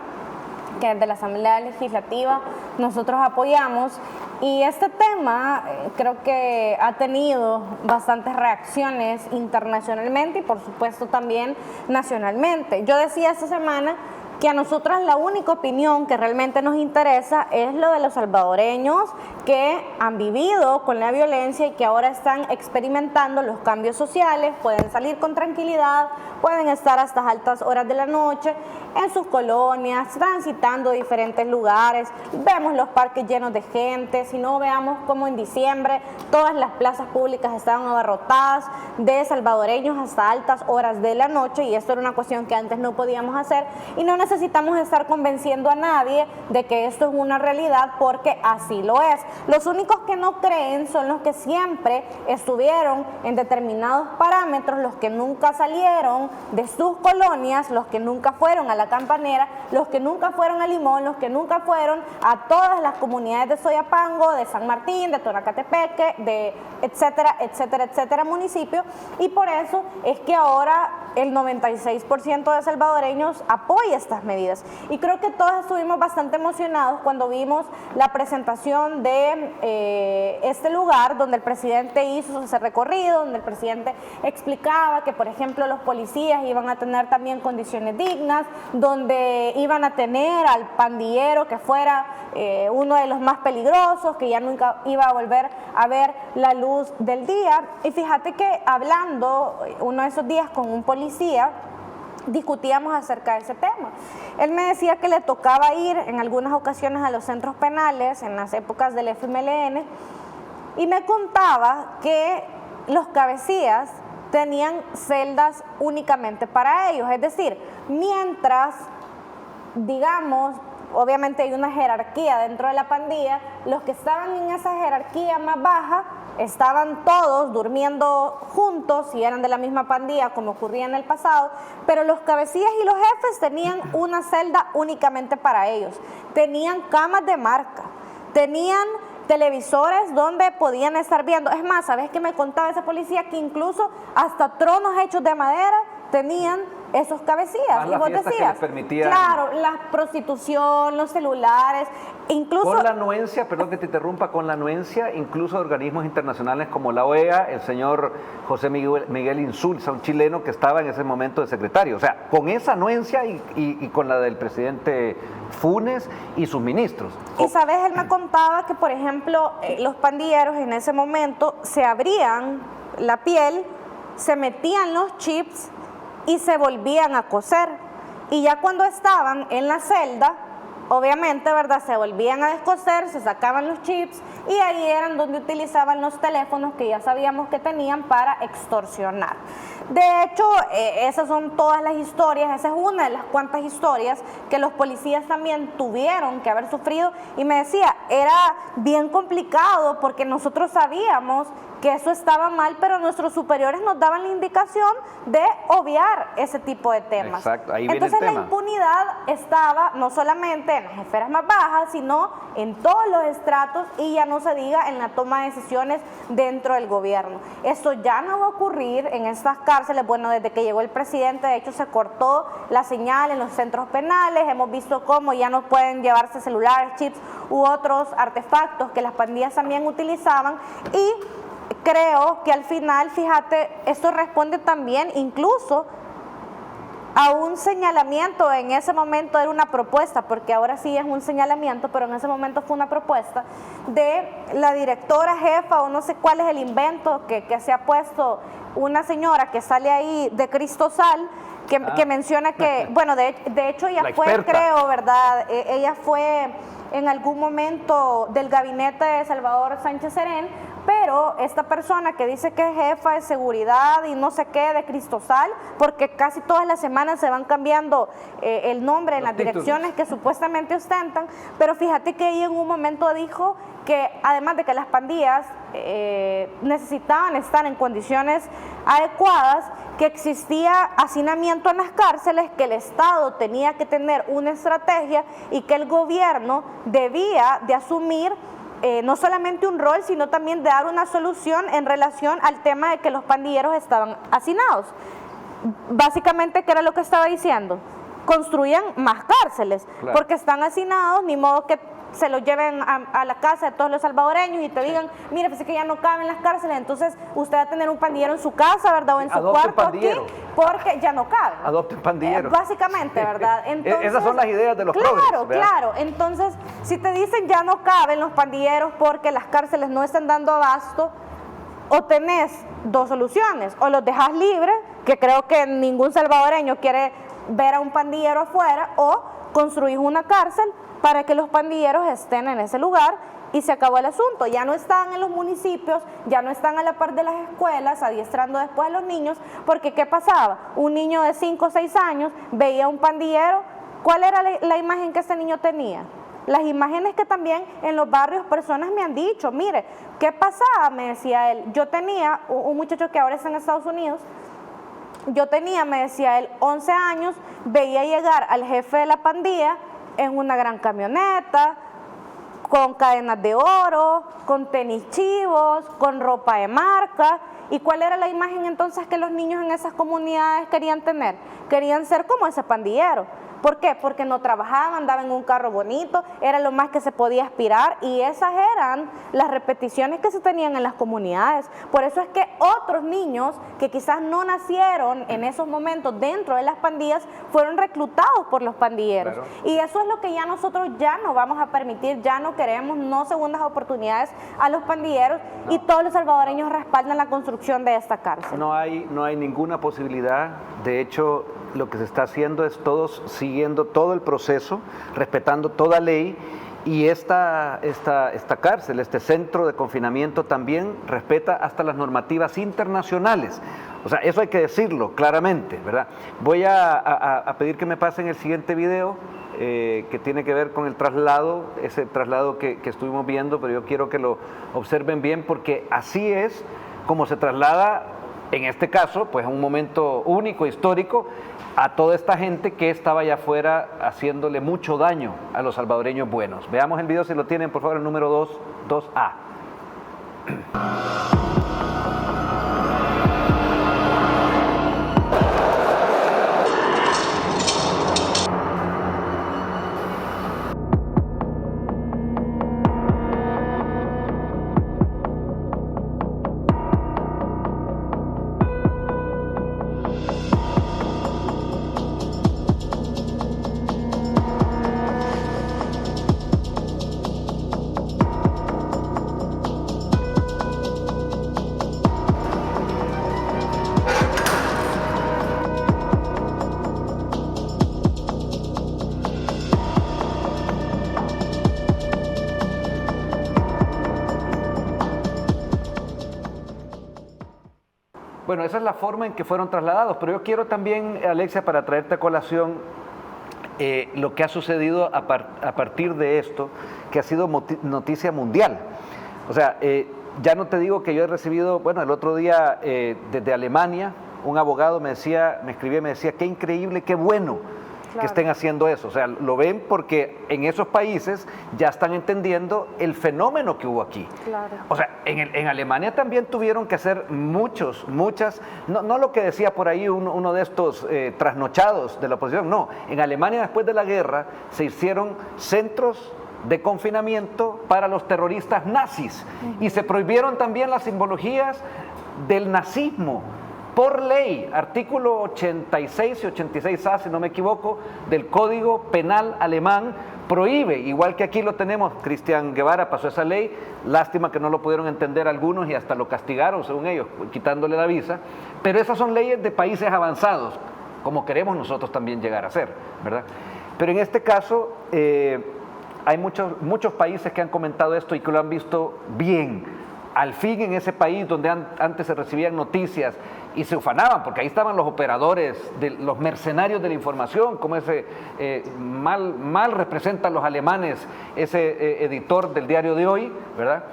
C: que desde la Asamblea Legislativa nosotros apoyamos. Y este tema creo que ha tenido bastantes reacciones internacionalmente y por supuesto también nacionalmente. Yo decía esta semana que a nosotras la única opinión que realmente nos interesa es lo de los salvadoreños que han vivido con la violencia y que ahora están experimentando los cambios sociales, pueden salir con tranquilidad, pueden estar hasta altas horas de la noche en sus colonias, transitando diferentes lugares, vemos los parques llenos de gente, si no veamos como en diciembre todas las plazas públicas estaban abarrotadas de salvadoreños hasta altas horas de la noche, y esto era una cuestión que antes no podíamos hacer, y no necesitamos estar convenciendo a nadie de que esto es una realidad porque así lo es. Los únicos que no creen son los que siempre estuvieron en determinados parámetros, los que nunca salieron de sus colonias, los que nunca fueron a la Campanera, los que nunca fueron a Limón, los que nunca fueron a todas las comunidades de Soyapango, de San Martín, de Tonacatepeque, de etcétera, etcétera, etcétera municipios, y por eso es que ahora el 96% de salvadoreños apoya estas medidas. Y creo que todos estuvimos bastante emocionados cuando vimos la presentación de de este lugar donde el presidente hizo ese recorrido, donde el presidente explicaba que, por ejemplo, los policías iban a tener también condiciones dignas, donde iban a tener al pandillero que fuera uno de los más peligrosos, que ya nunca iba a volver a ver la luz del día. Y fíjate que hablando uno de esos días con un policía, discutíamos acerca de ese tema. Él me decía que le tocaba ir en algunas ocasiones a los centros penales en las épocas del FMLN y me contaba que los cabecillas tenían celdas únicamente para ellos, es decir, mientras, digamos, obviamente hay una jerarquía dentro de la pandilla, los que estaban en esa jerarquía más baja estaban todos durmiendo juntos y eran de la misma pandilla como ocurría en el pasado, pero los cabecillas y los jefes tenían una celda únicamente para ellos, tenían camas de marca, tenían televisores donde podían estar viendo. Es más, ¿sabes qué me contaba ese policía? Que incluso hasta tronos hechos de madera tenían esos cabecillas.
A: Y vos decías,
C: claro, la prostitución, los celulares, incluso...
A: Con la anuencia, perdón que te interrumpa, con la anuencia incluso de organismos internacionales como la OEA, el señor José Miguel Insulza, un chileno que estaba en ese momento de secretario. O sea, con esa anuencia y con la del presidente Funes y sus ministros.
C: Y sabes, él me contaba que, por ejemplo, los pandilleros en ese momento se abrían la piel, se metían los chips y se volvían a coser. Y ya cuando estaban en la celda, obviamente, ¿verdad?, se volvían a descoser, se sacaban los chips y ahí eran donde utilizaban los teléfonos que ya sabíamos que tenían para extorsionar. De hecho, esas son todas las historias, esa es una de las cuantas historias que los policías también tuvieron que haber sufrido, y me decía, era bien complicado porque nosotros sabíamos que eso estaba mal, pero nuestros superiores nos daban la indicación de obviar ese tipo de temas.
A: Exacto, ahí viene
C: Entonces
A: el tema.
C: La impunidad estaba no solamente en las esferas más bajas, sino en todos los estratos, y ya no se diga en la toma de decisiones dentro del gobierno. Esto ya no va a ocurrir en estas cárceles. Bueno, desde que llegó el presidente, de hecho, se cortó la señal en los centros penales. Hemos visto cómo ya no pueden llevarse celulares, chips u otros artefactos que las pandillas también utilizaban, y creo que al final, fíjate, esto responde también incluso a un señalamiento. En ese momento era una propuesta, porque ahora sí es un señalamiento, pero en ese momento fue una propuesta de la directora jefa, o no sé cuál es el invento que se ha puesto una señora que sale ahí de Cristosal, que menciona que, bueno, de hecho ella fue, creo, ¿verdad? Ella fue en algún momento del gabinete de Salvador Sánchez Serén, pero esta persona que dice que es jefa de seguridad y no sé qué de Cristosal, porque casi todas las semanas se van cambiando el nombre en las direcciones que supuestamente ostentan, pero fíjate que ella en un momento dijo que además de que las pandillas necesitaban estar en condiciones adecuadas, que existía hacinamiento en las cárceles, que el Estado tenía que tener una estrategia y que el gobierno debía de asumir no solamente un rol, sino también de dar una solución en relación al tema de que los pandilleros estaban hacinados. Básicamente, ¿qué era lo que estaba diciendo? Construyan más cárceles, claro, porque están hacinados, ni modo que se los lleven a la casa de todos los salvadoreños y te digan, mire, pues es que ya no caben las cárceles, entonces usted va a tener un pandillero en su casa, ¿verdad? O en su cuarto aquí, porque ya no cabe.
A: Adopten pandilleros.
C: Básicamente, ¿verdad? Entonces,
A: esas son las ideas de los progres,
C: claro, claro. Entonces, si te dicen ya no caben los pandilleros porque las cárceles no están dando abasto, o tenés dos soluciones, o los dejas libres, que creo que ningún salvadoreño quiere ver a un pandillero afuera, o construís una cárcel para que los pandilleros estén en ese lugar y se acabó el asunto. Ya no están en los municipios, ya no están a la par de las escuelas adiestrando después a los niños, porque ¿qué pasaba? Un niño de 5 o 6 años veía a un pandillero, ¿cuál era la imagen que ese niño tenía? Las imágenes que también en los barrios personas me han dicho, mire, ¿qué pasaba? Me decía él, yo tenía un muchacho que ahora está en Estados Unidos, yo tenía, me decía él, 11 años, veía llegar al jefe de la pandilla en una gran camioneta, con cadenas de oro, con tenis chivos, con ropa de marca. ¿Y cuál era la imagen entonces que los niños en esas comunidades querían tener? Querían ser como ese pandillero. ¿Por qué? Porque no trabajaba, andaba en un carro bonito, era lo más que se podía aspirar, y esas eran las repeticiones que se tenían en las comunidades. Por eso es que otros niños que quizás no nacieron en esos momentos dentro de las pandillas fueron reclutados por los pandilleros.
A: Claro.
C: Y eso es lo que ya nosotros ya no vamos a permitir, ya no queremos, no segundas oportunidades a los pandilleros, no. Y todos los salvadoreños respaldan la construcción de esta cárcel.
A: No hay ninguna posibilidad. De hecho, lo que se está haciendo es todos siguiendo todo el proceso, respetando toda ley, y esta cárcel, este centro de confinamiento también respeta hasta las normativas internacionales. O sea, eso hay que decirlo claramente, ¿verdad? Voy a pedir que me pasen el siguiente video, que tiene que ver con el traslado, ese traslado que estuvimos viendo, pero yo quiero que lo observen bien, porque así es como se traslada, en este caso, pues un momento único, histórico, a toda esta gente que estaba allá afuera haciéndole mucho daño a los salvadoreños buenos. Veamos el video, si lo tienen, por favor, el número 2A. Bueno, esa es la forma en que fueron trasladados, pero yo quiero también, Alexia, para traerte a colación lo que ha sucedido a partir de esto, que ha sido noticia mundial. O sea, ya no te digo que yo he recibido, bueno, el otro día desde Alemania, un abogado me escribía y me decía, qué increíble, qué bueno, claro, que estén haciendo eso. O sea, lo ven porque en esos países ya están entendiendo el fenómeno que hubo aquí.
C: Claro.
A: O sea, en Alemania también tuvieron que hacer muchas, no lo que decía por ahí uno de estos trasnochados de la oposición, no. En Alemania, después de la guerra, se hicieron centros de confinamiento para los terroristas nazis, y se prohibieron también las simbologías del nazismo. Por ley, artículo 86 y 86A, si no me equivoco, del Código Penal alemán, prohíbe, igual que aquí lo tenemos, Cristian Guevara pasó esa ley, lástima que no lo pudieron entender algunos y hasta lo castigaron, según ellos, quitándole la visa, pero esas son leyes de países avanzados, como queremos nosotros también llegar a ser, ¿verdad? Pero en este caso, hay muchos países que han comentado esto y que lo han visto bien. Al fin, en ese país donde antes se recibían noticias y se ufanaban, porque ahí estaban los operadores, los mercenarios de la información, como ese mal representan los alemanes, ese editor del diario de hoy, ¿verdad?,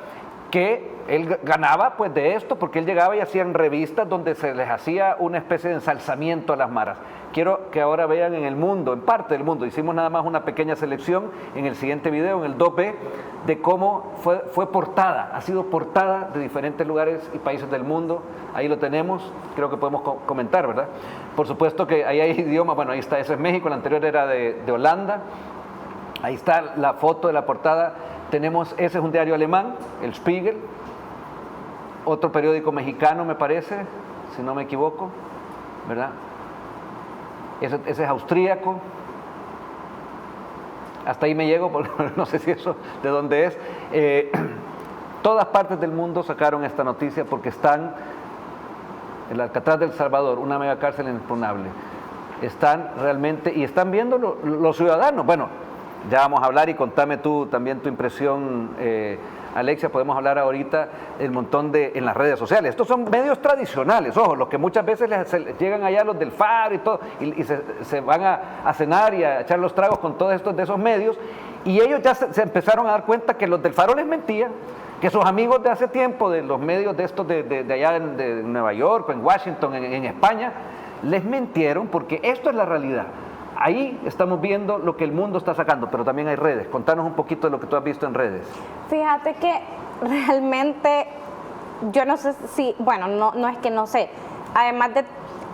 A: que él ganaba pues de esto, porque él llegaba y hacían revistas donde se les hacía una especie de ensalzamiento a las maras. Quiero que ahora vean en el mundo, en parte del mundo, hicimos nada más una pequeña selección en el siguiente video, en el 2B, de cómo fue portada, ha sido portada de diferentes lugares y países del mundo. Ahí lo tenemos, creo que podemos comentar, ¿verdad? Por supuesto que ahí hay idiomas, bueno, ahí está, ese es México, la anterior era de Holanda. Ahí está la foto de la portada. Tenemos, ese es un diario alemán, el Spiegel, otro periódico mexicano, me parece, si no me equivoco, ¿verdad? Ese es austríaco. Hasta ahí me llego, porque no sé si eso de dónde es. Todas partes del mundo sacaron esta noticia porque están en el Alcatraz del Salvador, una mega cárcel inexpugnable. Están realmente, y están viendo los ciudadanos. Bueno, ya vamos a hablar y contame tú también tu impresión, Alexia. Podemos hablar ahorita el montón en las redes sociales. Estos son medios tradicionales, ojo, los que muchas veces les llegan allá los del Faro y todo, y se van a cenar y a echar los tragos con todos estos de esos medios, y ellos ya se empezaron a dar cuenta que los del Faro les mentían, que sus amigos de hace tiempo, de los medios de estos de allá de Nueva York, en Washington, en España, les mintieron, porque esto es la realidad. Ahí estamos viendo lo que el mundo está sacando, pero también hay redes. Contanos un poquito de lo que tú has visto en redes.
C: Fíjate que realmente, yo no sé si, bueno, no es que no sé, además de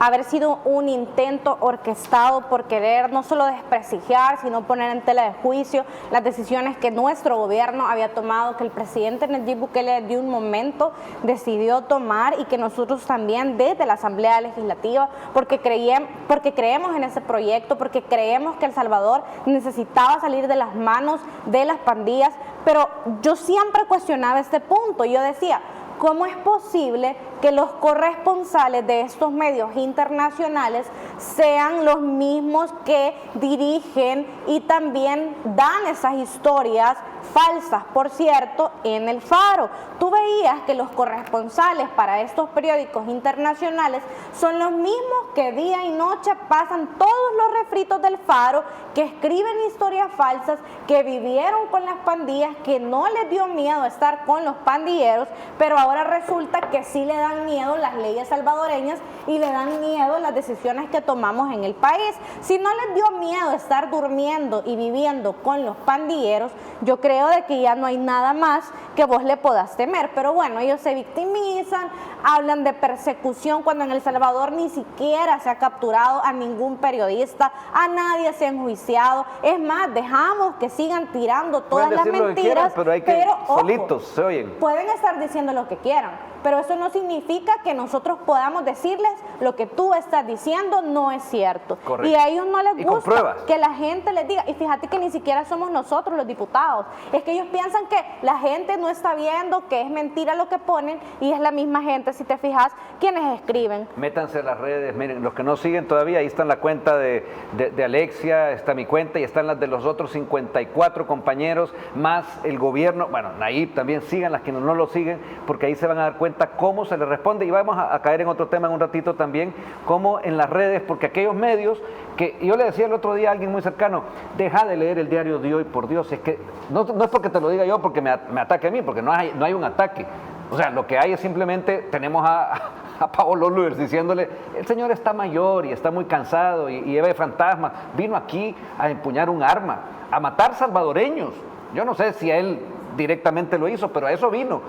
C: haber sido un intento orquestado por querer no solo desprestigiar, sino poner en tela de juicio las decisiones que nuestro gobierno había tomado, que el presidente Nayib Bukele de un momento decidió tomar y que nosotros también desde la Asamblea Legislativa, porque creemos en ese proyecto, porque creemos que El Salvador necesitaba salir de las manos de las pandillas, pero yo siempre cuestionaba este punto. Yo decía, ¿cómo es posible que los corresponsales de estos medios internacionales sean los mismos que dirigen y también dan esas historias falsas, por cierto, en El Faro? Tú veías que los corresponsales para estos periódicos internacionales son los mismos que día y noche pasan todos los refritos del Faro, que escriben historias falsas, que vivieron con las pandillas, que no les dio miedo estar con los pandilleros, pero ahora resulta que sí le dan miedo las leyes salvadoreñas y le dan miedo las decisiones que tomamos en el país. Si no les dio miedo estar durmiendo y viviendo con los pandilleros, yo creo de que ya no hay nada más que vos le puedas temer. Pero bueno, ellos se victimizan, hablan de persecución cuando en El Salvador ni siquiera se ha capturado a ningún periodista, a nadie se ha enjuiciado. Es más, dejamos que sigan tirando todas las mentiras,
A: quieran, pero hay que
C: ojo,
A: solitos se oyen.
C: Pueden estar diciendo lo que quieran, pero eso no significa que nosotros podamos decirles lo que tú estás diciendo no es cierto.
A: Correcto.
C: Y a ellos no les gusta
A: que
C: que la gente les diga, y fíjate que ni siquiera somos nosotros los diputados, es que ellos piensan que la gente no está viendo, que es mentira lo que ponen, y es la misma gente, si te fijas, quienes escriben.
A: Métanse en las redes, miren, los que no siguen todavía, ahí está la cuenta de Alexia, está mi cuenta y están las de los otros 54 compañeros, más el gobierno, bueno, Nayib también, sigan las que no lo siguen, porque ahí se van a dar cuenta cómo se les responde. Y vamos a caer en otro tema en un ratito también, cómo en las redes, porque aquellos medios que yo le decía el otro día a alguien muy cercano, deja de leer el diario de hoy, por Dios, es que no es porque te lo diga yo, porque me ataque a mí, porque no hay un ataque. O sea, lo que hay es simplemente, tenemos a Paolo Lúders diciéndole, el señor está mayor y está muy cansado y ve fantasmas, vino aquí a empuñar un arma, a matar salvadoreños. Yo no sé si a él directamente lo hizo, pero a eso vino.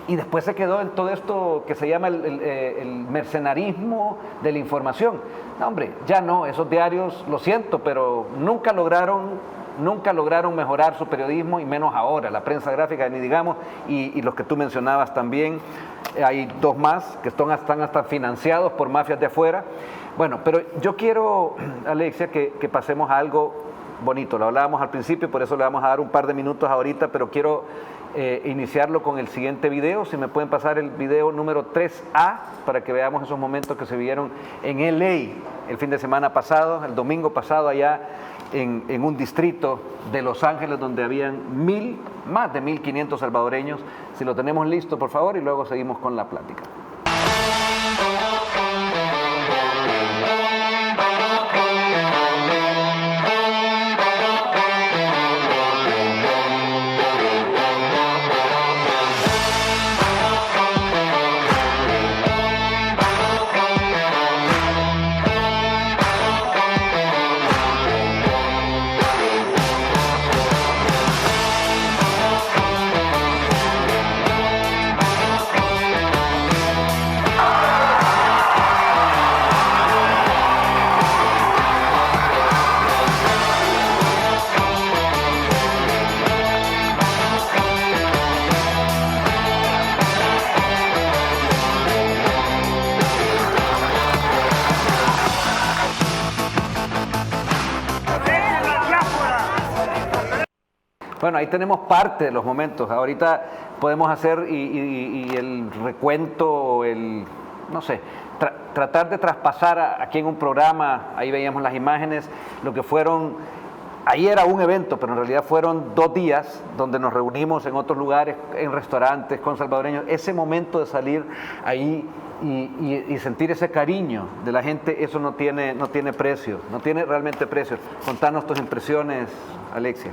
A: Y después se quedó en todo esto que se llama el mercenarismo de la información. No, hombre, ya no, esos diarios, lo siento, pero nunca lograron mejorar su periodismo, y menos ahora, la prensa gráfica, ni digamos, y los que tú mencionabas también, hay dos más que están hasta financiados por mafias de afuera. Bueno, pero yo quiero, Alexia, que pasemos a algo bonito. Lo hablábamos al principio, por eso le vamos a dar un par de minutos ahorita, pero quiero iniciarlo con el siguiente video. Si me pueden pasar el video número 3A para que veamos esos momentos que se vieron en LA el fin de semana pasado, el domingo pasado, allá en un distrito de Los Ángeles donde habían más de 1.500 salvadoreños. Si lo tenemos listo, por favor, y luego seguimos con la plática. Bueno, ahí tenemos parte de los momentos. Ahorita podemos hacer y el recuento, no sé, tratar de traspasar aquí en un programa, ahí veíamos las imágenes, lo que fueron, ahí era un evento, pero en realidad fueron 2 días donde nos reunimos en otros lugares, en restaurantes, con salvadoreños. Ese momento de salir ahí y sentir ese cariño de la gente, eso no tiene precio, no tiene realmente precio. Contanos tus impresiones, Alexia.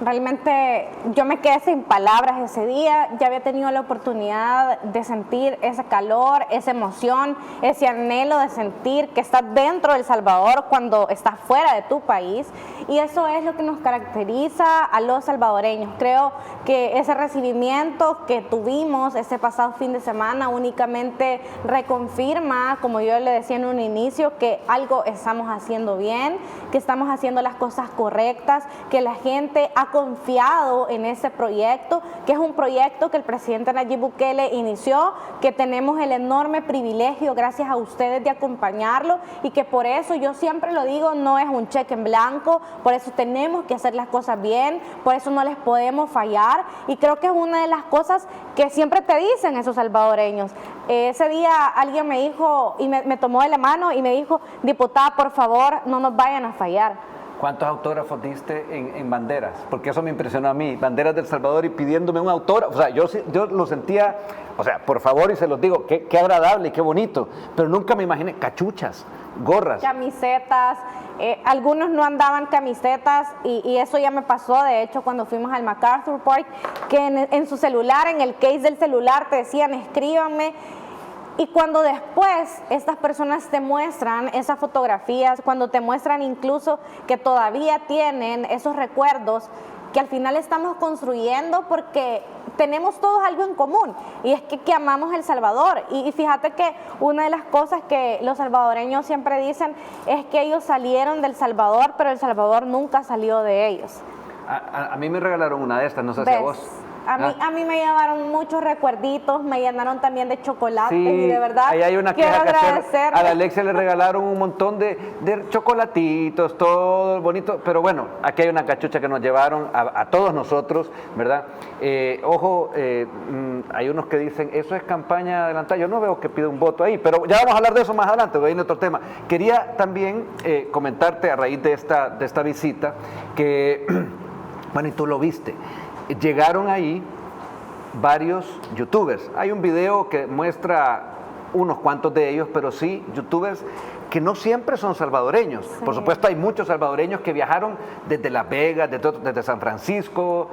C: Realmente yo me quedé sin palabras ese día. Ya había tenido la oportunidad de sentir ese calor, esa emoción, ese anhelo de sentir que estás dentro de El Salvador cuando estás fuera de tu país, y eso es lo que nos caracteriza a los salvadoreños. Creo que ese recibimiento que tuvimos ese pasado fin de semana únicamente reconfirma, como yo le decía en un inicio, que algo estamos haciendo bien, que estamos haciendo las cosas correctas, que la gente ha confiado en ese proyecto, que es un proyecto que el presidente Nayib Bukele inició, que tenemos el enorme privilegio, gracias a ustedes, de acompañarlo, y que por eso, yo siempre lo digo, no es un cheque en blanco, por eso tenemos que hacer las cosas bien, por eso no les podemos fallar, y creo que es una de las cosas que siempre te dicen esos salvadoreños. Ese día alguien me dijo, y me tomó de la mano y me dijo: diputada, por favor, no nos vayan a fallar.
A: ¿Cuántos autógrafos diste en banderas? Porque eso me impresionó a mí, banderas del Salvador y pidiéndome un autógrafo. O sea, yo lo sentía, o sea, por favor, y se los digo, qué agradable y qué bonito, pero nunca me imaginé cachuchas, gorras.
C: Camisetas, algunos no andaban camisetas, y eso ya me pasó, de hecho, cuando fuimos al MacArthur Park, que en su celular, en el case del celular, te decían: escríbanme. Y cuando después estas personas te muestran esas fotografías, cuando te muestran incluso que todavía tienen esos recuerdos, que al final estamos construyendo porque tenemos todos algo en común, y es que amamos El Salvador. Y fíjate que una de las cosas que los salvadoreños siempre dicen es que ellos salieron del Salvador, pero El Salvador nunca salió de ellos.
A: A mí me regalaron una de estas, no sé si a vos.
C: A mí me llevaron muchos recuerditos, me llenaron también de chocolate,
A: sí,
C: y de verdad
A: ahí hay una
C: quiero agradecer.
A: A la Alexia le regalaron un montón de chocolatitos, todo bonito, pero bueno, aquí hay una cachucha que nos llevaron a todos nosotros, ¿verdad? Ojo, hay unos que dicen: eso es campaña adelantada. Yo no veo que pida un voto ahí, pero ya vamos a hablar de eso más adelante, voy a ir a otro tema. Quería también comentarte, a raíz de esta visita, que, bueno, y tú lo viste, llegaron ahí varios youtubers. Hay un video que muestra unos cuantos de ellos, pero sí youtubers que no siempre son salvadoreños. Sí. Por supuesto, hay muchos salvadoreños que viajaron desde Las Vegas, desde San Francisco,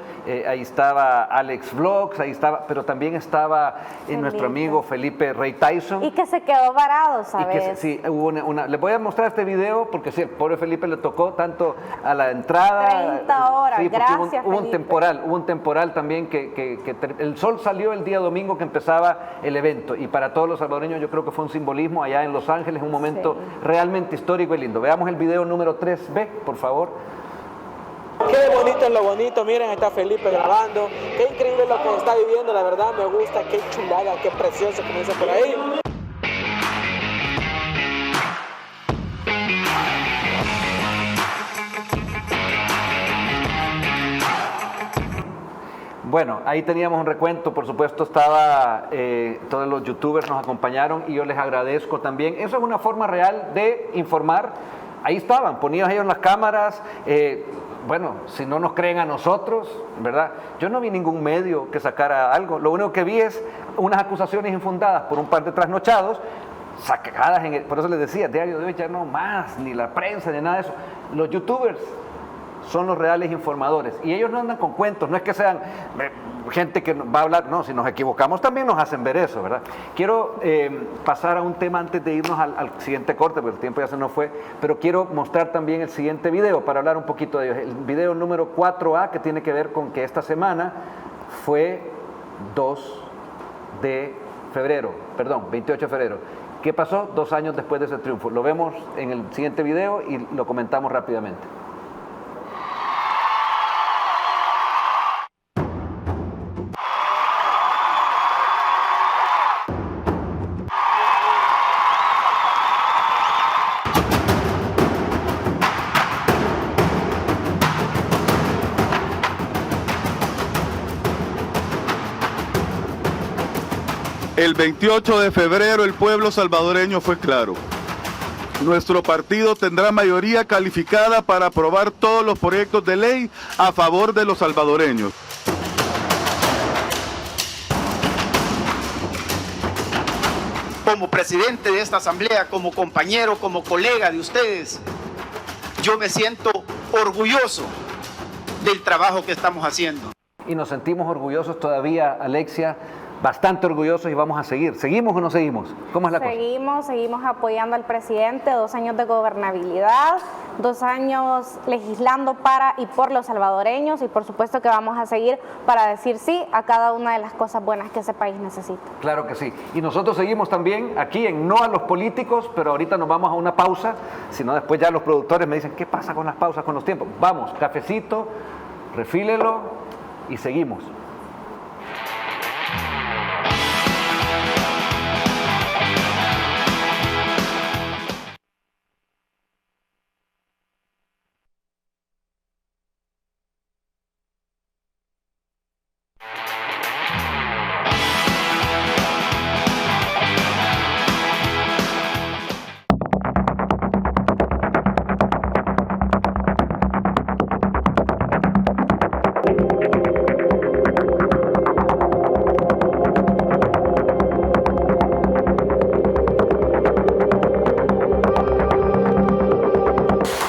A: ahí estaba Alex Vlogs, ahí estaba, pero también estaba nuestro amigo Felipe Rey Tyson.
C: Y que se quedó varado, ¿sabes?
A: Sí, hubo les voy a mostrar este video porque sí, el pobre Felipe le tocó tanto a la entrada.
C: 30 horas,
A: sí,
C: gracias,
A: hubo un temporal también que el sol salió el día domingo que empezaba el evento, y para todos los salvadoreños yo creo que fue un simbolismo allá en Los Ángeles, un momento realmente histórico y lindo. Veamos el video número 3B, por favor.
F: Qué bonito es lo bonito, miren, está Felipe grabando, qué increíble lo que está viviendo, la verdad me gusta, qué chulada, qué precioso, como dice por ahí.
A: Bueno, ahí teníamos un recuento, por supuesto estaba, todos los youtubers nos acompañaron y yo les agradezco también. Eso es una forma real de informar. Ahí estaban, ponidos ellos las cámaras. Bueno, si no nos creen a nosotros, ¿verdad? Yo no vi ningún medio que sacara algo. Lo único que vi es unas acusaciones infundadas por un par de trasnochados, sacadas por eso les decía, diario de hoy ya no más, ni la prensa, ni nada de eso. Los youtubers son los reales informadores, y ellos no andan con cuentos, no es que sean gente que va a hablar, no, si nos equivocamos también nos hacen ver eso, ¿verdad? Quiero pasar a un tema antes de irnos al siguiente corte, porque el tiempo ya se nos fue, pero quiero mostrar también el siguiente video para hablar un poquito de ellos. El video número 4A, que tiene que ver con que esta semana fue 28 de febrero. ¿Qué pasó 2 años después de ese triunfo? Lo vemos en el siguiente video y lo comentamos rápidamente.
G: El 28 de febrero el pueblo salvadoreño fue claro. Nuestro partido tendrá mayoría calificada para aprobar todos los proyectos de ley a favor de los salvadoreños.
H: Como presidente de esta asamblea, como compañero, como colega de ustedes, yo me siento orgulloso del trabajo que estamos haciendo.
A: Y nos sentimos orgullosos todavía, Alexia, bastante orgullosos, y vamos a seguir. ¿Seguimos o no seguimos? ¿Cómo es la cosa?
C: Seguimos apoyando al presidente, 2 años de gobernabilidad, 2 años legislando para y por los salvadoreños, y por supuesto que vamos a seguir para decir sí a cada una de las cosas buenas que ese país necesita.
A: Claro que sí. Y nosotros seguimos también aquí en No a los Políticos, pero ahorita nos vamos a una pausa, si no después ya los productores me dicen, ¿qué pasa con las pausas, con los tiempos? Vamos, cafecito, refílelo y seguimos.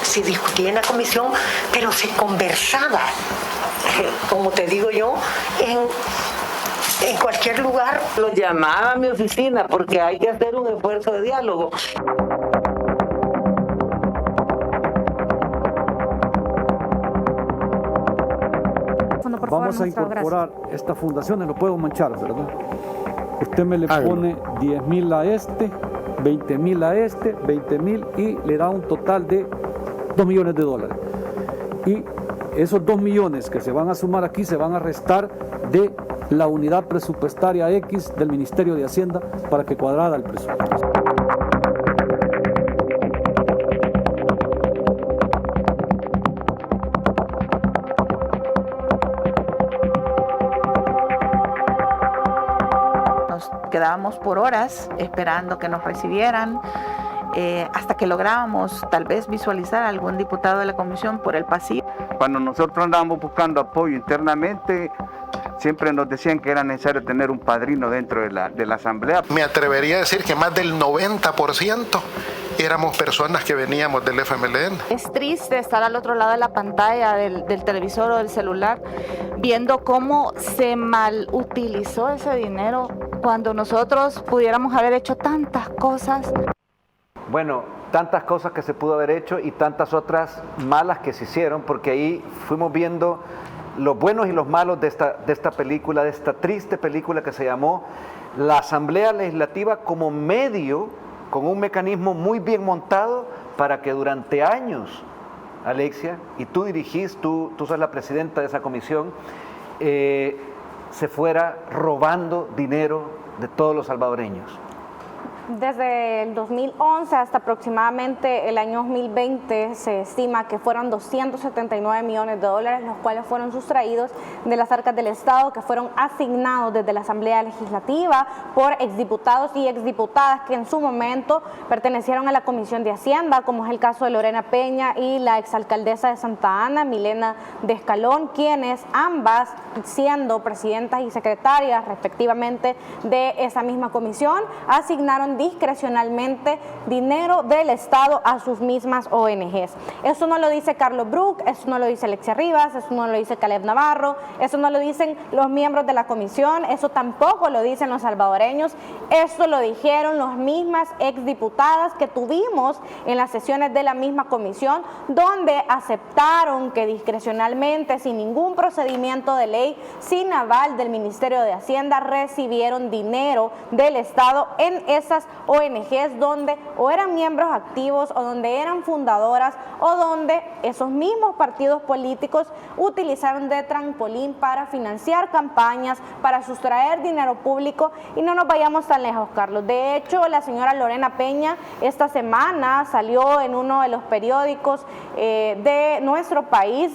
I: Se discutía en la comisión, pero se conversaba, como te digo yo, en cualquier lugar.
J: Lo llamaba a mi oficina porque hay que hacer un esfuerzo de diálogo.
K: Vamos a incorporar estas fundaciones, lo puedo manchar, ¿verdad? Usted me le pone 10,000 a este, 20,000 a este, 20,000 y le da un total de $2 millones. Y esos 2 millones que se van a sumar aquí se van a restar de la unidad presupuestaria X del Ministerio de Hacienda para que cuadrara el presupuesto.
L: Nos quedábamos por horas esperando que nos recibieran, hasta que lográbamos tal vez visualizar a algún diputado de la comisión por el pasillo.
M: Cuando nosotros andábamos buscando apoyo internamente, siempre nos decían que era necesario tener un padrino dentro de la asamblea.
N: Me atrevería a decir que más del 90% éramos personas que veníamos del FMLN.
L: Es triste estar al otro lado de la pantalla del televisor o del celular viendo cómo se mal utilizó ese dinero cuando nosotros pudiéramos haber hecho tantas cosas.
A: Bueno, tantas cosas que se pudo haber hecho y tantas otras malas que se hicieron, porque ahí fuimos viendo los buenos y los malos de esta película, de esta triste película que se llamó la Asamblea Legislativa como medio, con un mecanismo muy bien montado para que durante años, Alexia, y tú dirigís, tú sos la presidenta de esa comisión, se fuera robando dinero de todos los salvadoreños.
C: Desde el 2011 hasta aproximadamente el año 2020 se estima que fueron $279 millones, los cuales fueron sustraídos de las arcas del Estado, que fueron asignados desde la Asamblea Legislativa por exdiputados y exdiputadas que en su momento pertenecieron a la Comisión de Hacienda, como es el caso de Lorena Peña y la exalcaldesa de Santa Ana, Milena de Escalón, quienes ambas, siendo presidentas y secretarias respectivamente de esa misma comisión, asignaron discrecionalmente dinero del Estado a sus mismas ONGs. Eso no lo dice Carlos Bruch, eso no lo dice Alexia Rivas, eso no lo dice Caleb Navarro, eso no lo dicen los miembros de la comisión, eso tampoco lo dicen los salvadoreños, eso lo dijeron las mismas exdiputadas que tuvimos en las sesiones de la misma comisión, donde aceptaron que discrecionalmente, sin ningún procedimiento de ley, sin aval del Ministerio de Hacienda, recibieron dinero del Estado en esas ONGs donde o eran miembros activos o donde eran fundadoras o donde esos mismos partidos políticos utilizaron de trampolín para financiar campañas, para sustraer dinero público. Y no nos vayamos tan lejos, Carlos. De hecho, la señora Lorena Peña esta semana salió en uno de los periódicos de nuestro país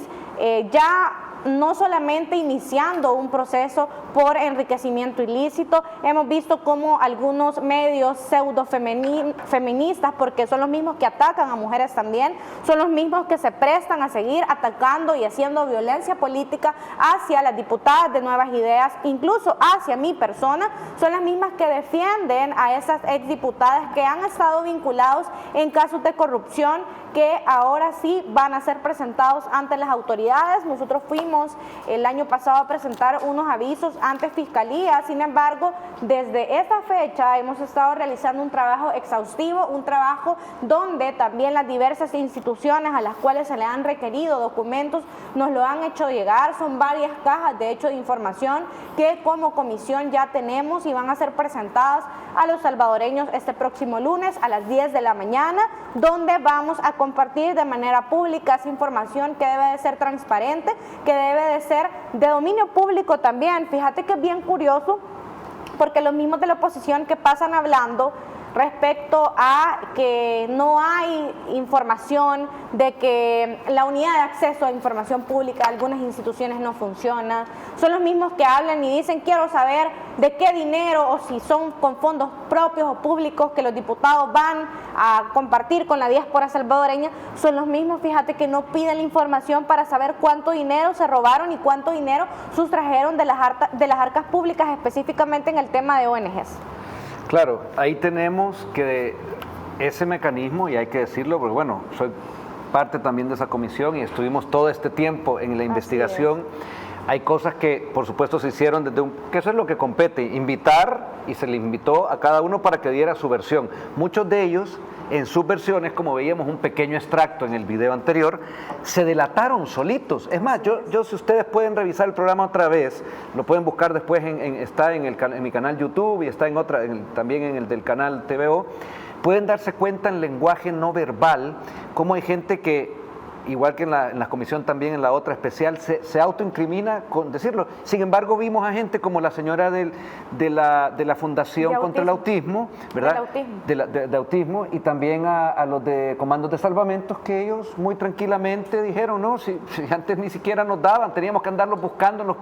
C: ya no solamente iniciando un proceso por enriquecimiento ilícito, hemos visto cómo algunos medios pseudo feministas, porque son los mismos que atacan a mujeres también, son los mismos que se prestan a seguir atacando y haciendo violencia política hacia las diputadas de Nuevas Ideas, incluso hacia mi persona, son las mismas que defienden a esas exdiputadas que han estado vinculados en casos de corrupción que ahora sí van a ser presentados ante las autoridades. Nosotros fuimos el año pasado a presentar unos avisos ante Fiscalía, sin embargo, desde esa fecha hemos estado realizando un trabajo exhaustivo, un trabajo donde también las diversas instituciones a las cuales se le han requerido documentos nos lo han hecho llegar. Son varias cajas de hecho de información que como comisión ya tenemos y van a ser presentadas a los salvadoreños este próximo lunes a las 10 de la mañana, donde vamos a compartir de manera pública esa información que debe de ser transparente, que debe de ser de dominio público también. Fíjate que es bien curioso, porque los mismos de la oposición que pasan hablando respecto a que no hay información, de que la unidad de acceso a información pública de algunas instituciones no funciona, son los mismos que hablan y dicen quiero saber de qué dinero o si son con fondos propios o públicos que los diputados van a compartir con la diáspora salvadoreña, son los mismos, fíjate, que no piden la información para saber cuánto dinero se robaron y cuánto dinero sustrajeron de las arcas públicas, específicamente en el tema de ONGs.
A: Claro, ahí tenemos que ese mecanismo, y hay que decirlo, porque bueno, soy parte también de esa comisión y estuvimos todo este tiempo en la investigación. Hay cosas que, por supuesto, se hicieron desde que eso es lo que compete, invitar, y se le invitó a cada uno para que diera su versión. Muchos de ellos, en sus versiones, como veíamos un pequeño extracto en el video anterior, se delataron solitos. Es más, yo si ustedes pueden revisar el programa otra vez, lo pueden buscar después, está en mi canal YouTube y está también en el del canal TVO, pueden darse cuenta en lenguaje no verbal, cómo hay gente que, igual que en la comisión también en la otra especial, se autoincrimina con decirlo. Sin embargo, vimos a gente como la señora de la Fundación contra el Autismo, ¿verdad? De autismo, y también a los de Comandos de Salvamentos, que ellos muy tranquilamente dijeron, no, si antes ni siquiera nos daban, teníamos que andarlos buscándonos,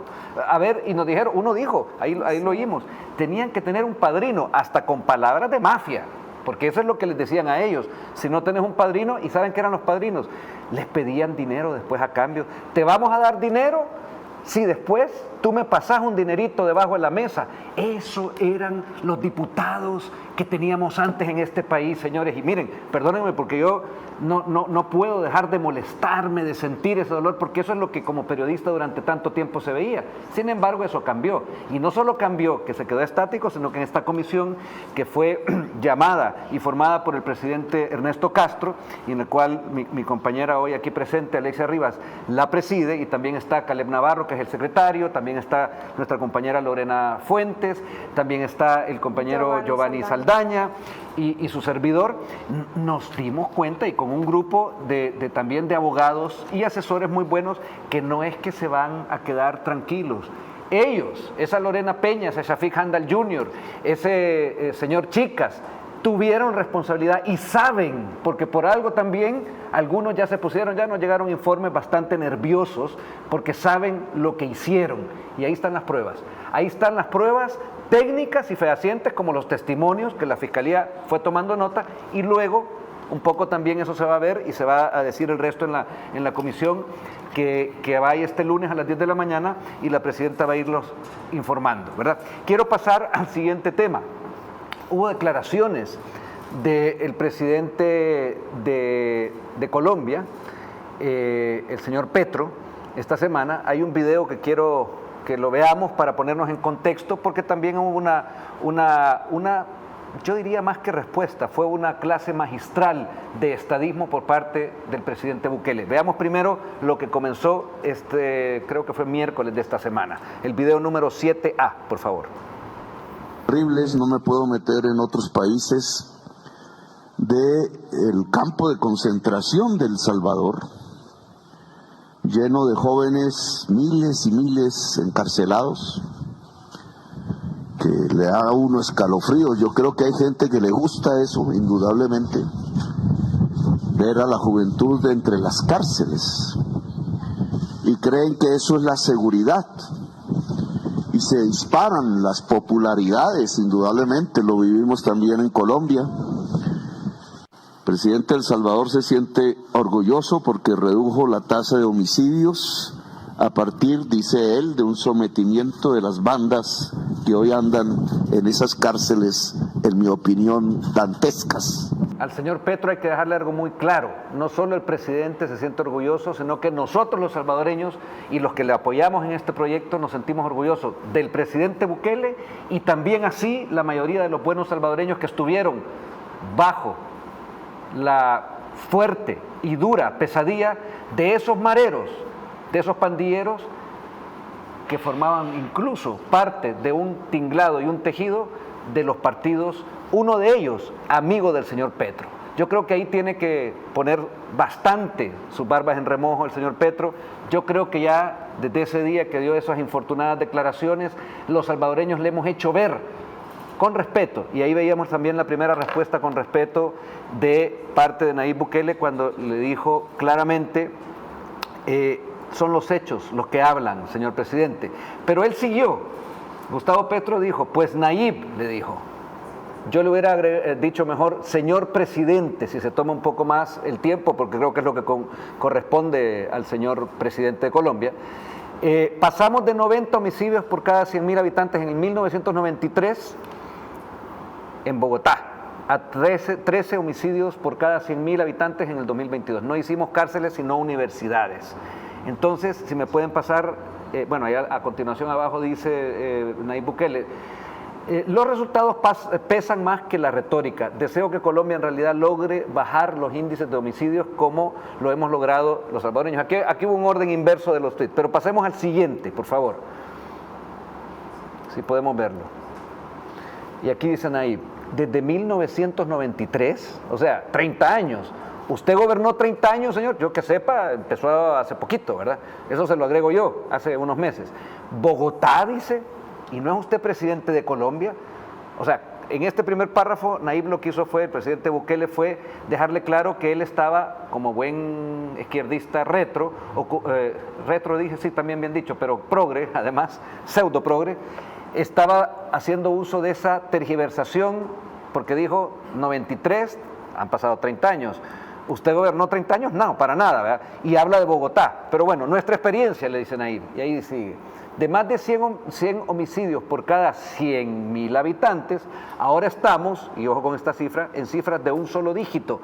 A: a ver, y nos dijeron, uno dijo, ahí lo oímos, tenían que tener un padrino, hasta con palabras de mafia. Porque eso es lo que les decían a ellos. Si no tenés un padrino, y saben que eran los padrinos, les pedían dinero después a cambio. ¿Te vamos a dar dinero? Si después tú me pasás un dinerito debajo de la mesa. Eso eran los diputados que teníamos antes en este país, señores. Y miren, perdónenme porque yo no puedo dejar de molestarme, de sentir ese dolor, porque eso es lo que como periodista durante tanto tiempo se veía. Sin embargo, eso cambió. Y no solo cambió, que se quedó estático, sino que en esta comisión que fue llamada y formada por el presidente Ernesto Castro, y en el cual mi compañera hoy aquí presente, Alexia Rivas, la preside, y también está Caleb Navarro, que es el secretario, también está nuestra compañera Lorena Fuentes, también está el compañero Giovanni Saldaña y su servidor. Nos dimos cuenta, y con un grupo también de abogados y asesores muy buenos, que no es que se van a quedar tranquilos. Ellos, esa Lorena Peña, ese Shafiq Handal Jr., ese señor Chicas, tuvieron responsabilidad y saben, porque por algo también algunos ya nos llegaron informes bastante nerviosos, porque saben lo que hicieron, y ahí están las pruebas. Ahí están las pruebas técnicas y fehacientes, como los testimonios que la Fiscalía fue tomando nota, y luego un poco también eso se va a ver y se va a decir el resto en la comisión que va ahí este lunes a las 10 de la mañana, y la presidenta va a irlos informando, ¿verdad? Quiero pasar al siguiente tema. Hubo declaraciones del presidente de Colombia, el señor Petro, esta semana. Hay un video que quiero que lo veamos para ponernos en contexto, porque también hubo una yo diría más que respuesta, fue una clase magistral de estadismo por parte del presidente Bukele. Veamos primero lo que comenzó creo que fue miércoles de esta semana. El video número 7A, por favor.
O: Horribles, no me puedo meter en otros países del campo de concentración de El Salvador, lleno de jóvenes, miles y miles encarcelados, que le da a uno escalofríos. Yo creo que hay gente que le gusta eso, indudablemente, ver a la juventud de entre las cárceles. y creen que eso es la seguridad. Y se disparan las popularidades, indudablemente, lo vivimos también en Colombia. El presidente de El Salvador se siente orgulloso porque redujo la tasa de homicidios a partir, dice él, de un sometimiento de las bandas que hoy andan en esas cárceles, en mi opinión, dantescas.
A: Al señor Petro hay que dejarle algo muy claro. No solo el presidente se siente orgulloso, sino que nosotros los salvadoreños y los que le apoyamos en este proyecto nos sentimos orgullosos del presidente Bukele y también así la mayoría de los buenos salvadoreños que estuvieron bajo la fuerte y dura pesadilla de esos mareros, de esos pandilleros que formaban incluso parte de un tinglado y un tejido de los partidos, uno de ellos amigo del señor Petro. Yo creo que ahí tiene que poner bastante sus barbas en remojo el señor Petro. Yo creo que ya desde ese día que dio esas infortunadas declaraciones, los salvadoreños le hemos hecho ver con respeto, y ahí veíamos también la primera respuesta con respeto de parte de Nayib Bukele cuando le dijo claramente, son los hechos los que hablan, señor presidente. Pero él siguió. Gustavo Petro dijo, pues Nayib, le dijo. Yo le hubiera dicho mejor, señor presidente, si se toma un poco más el tiempo, porque creo que es lo que corresponde al señor presidente de Colombia. Pasamos de 90 homicidios por cada 100.000 habitantes en el 1993 en Bogotá, a 13 homicidios por cada 100.000 habitantes en el 2022. No hicimos cárceles, sino universidades. Entonces, si me pueden pasar, bueno, ahí a continuación abajo dice Nayib Bukele, los resultados pesan más que la retórica. Deseo que Colombia en realidad logre bajar los índices de homicidios como lo hemos logrado los salvadoreños. Aquí hubo un orden inverso de los tweets, pero pasemos al siguiente, por favor. Si podemos verlo. Y aquí dice Nayib, desde 1993, o sea, 30 años. ¿Usted gobernó 30 años, señor? Yo que sepa, empezó hace poquito, ¿verdad? Eso se lo agrego yo, hace unos meses. Bogotá, dice, ¿y no es usted presidente de Colombia? O sea, en este primer párrafo, Nayib lo que hizo fue, el presidente Bukele fue dejarle claro que él estaba, como buen izquierdista retro, retro dije, sí, también bien dicho, pero progre, además, pseudo progre, estaba haciendo uso de esa tergiversación, porque dijo 93, han pasado 30 años. ¿Usted gobernó 30 años? No, para nada, ¿verdad? Y habla de Bogotá. Pero bueno, nuestra experiencia, le dice Nayib, y ahí sigue. De más de 100 homicidios por cada 100.000 habitantes, ahora estamos, y ojo con esta cifra, en cifras de un solo dígito.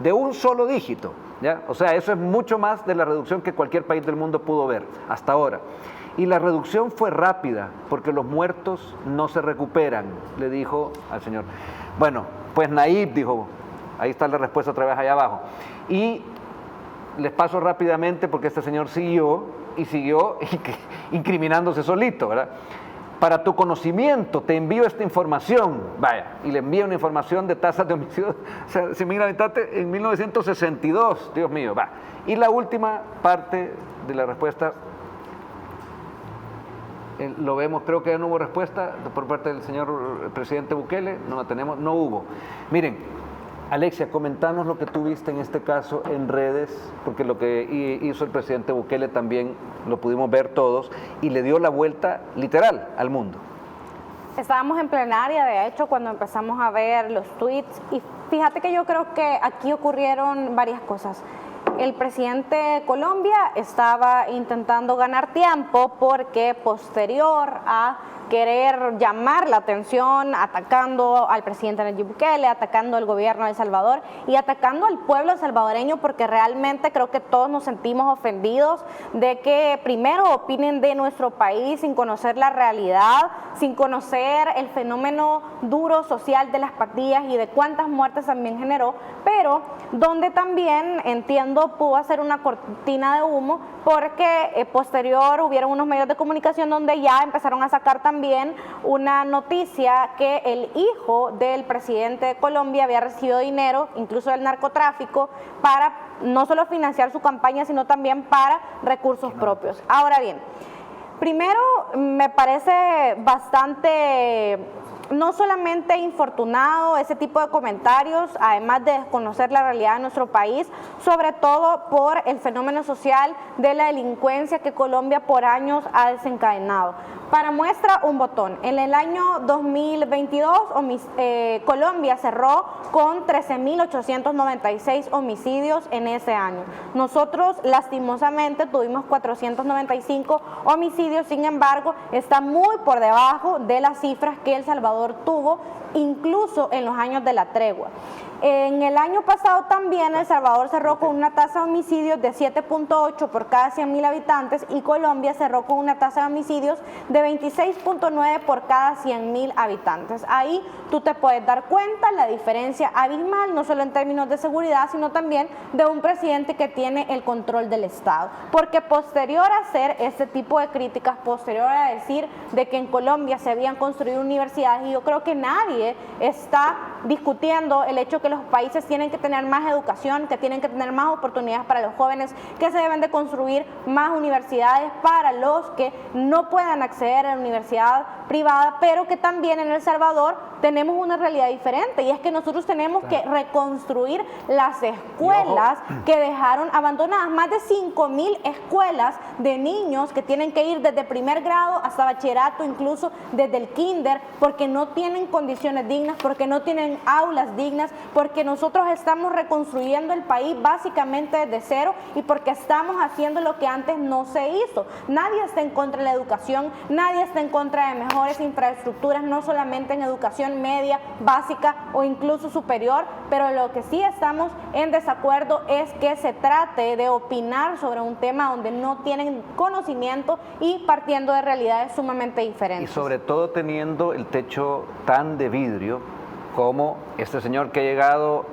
A: De un solo dígito, ¿ya? O sea, eso es mucho más de la reducción que cualquier país del mundo pudo ver hasta ahora. Y la reducción fue rápida, porque los muertos no se recuperan, le dijo al señor. Bueno, pues Nayib dijo, ahí está la respuesta otra vez allá abajo. Y les paso rápidamente porque este señor siguió incriminándose solito, ¿verdad? Para tu conocimiento te envío esta información, vaya, y le envía una información de tasas de homicidios, o sea, si mira, en 1962, Dios mío, va. Y la última parte de la respuesta, lo vemos, creo que ya no hubo respuesta por parte del señor presidente Bukele, no la tenemos, no hubo. Miren, Alexia, comentanos lo que tú viste en este caso en redes, porque lo que hizo el presidente Bukele también lo pudimos ver todos y le dio la vuelta literal al mundo.
C: Estábamos en plenaria, de hecho, cuando empezamos a ver los tweets y fíjate que yo creo que aquí ocurrieron varias cosas. El presidente de Colombia estaba intentando ganar tiempo porque posterior a querer llamar la atención, atacando al presidente Nayib Bukele, atacando al gobierno de El Salvador y atacando al pueblo salvadoreño, porque realmente creo que todos nos sentimos ofendidos de que primero opinen de nuestro país sin conocer la realidad, sin conocer el fenómeno duro social de las pandillas y de cuántas muertes también generó, pero donde también, entiendo, pudo hacer una cortina de humo porque posterior hubieron unos medios de comunicación donde ya empezaron a sacar también una noticia que el hijo del presidente de Colombia había recibido dinero, incluso del narcotráfico, para no solo financiar su campaña, sino también para recursos propios. Ahora bien, primero me parece bastante no solamente infortunado ese tipo de comentarios, además de desconocer la realidad de nuestro país, sobre todo por el fenómeno social de la delincuencia que Colombia por años ha desencadenado. Para muestra, un botón. En el año 2022, Colombia cerró con 13.896 homicidios en ese año. Nosotros, lastimosamente, tuvimos 495 homicidios, sin embargo, está muy por debajo de las cifras que El Salvador tuvo, incluso en los años de la tregua. En el año pasado también El Salvador cerró con una tasa de homicidios de 7.8 por cada 100.000 habitantes y Colombia cerró con una tasa de homicidios de 26.9 por cada 100.000 habitantes. Ahí tú te puedes dar cuenta la diferencia abismal, no solo en términos de seguridad, sino también de un presidente que tiene el control del Estado. Porque posterior a hacer este tipo de críticas, posterior a decir de que en Colombia se habían construido universidades, y yo creo que nadie está discutiendo el hecho que los países tienen que tener más educación, que tienen que tener más oportunidades para los jóvenes, que se deben de construir más universidades para los que no puedan acceder a la universidad privada, pero que también en El Salvador tenemos una realidad diferente, y es que nosotros tenemos que reconstruir las escuelas que dejaron abandonadas, más de 5.000 escuelas de niños que tienen que ir desde primer grado hasta bachillerato, incluso desde el kinder, porque no tienen condiciones dignas, porque no tienen aulas dignas, porque nosotros estamos reconstruyendo el país básicamente desde cero y porque estamos haciendo lo que antes no se hizo. Nadie está en contra de la educación, nadie está en contra de mejores infraestructuras, no solamente en educación media, básica o incluso superior, pero lo que sí estamos en desacuerdo es que se trate de opinar sobre un tema donde no tienen conocimiento y partiendo de realidades sumamente diferentes.
A: Y sobre todo teniendo el techo tan de vidrio como este señor que ha llegado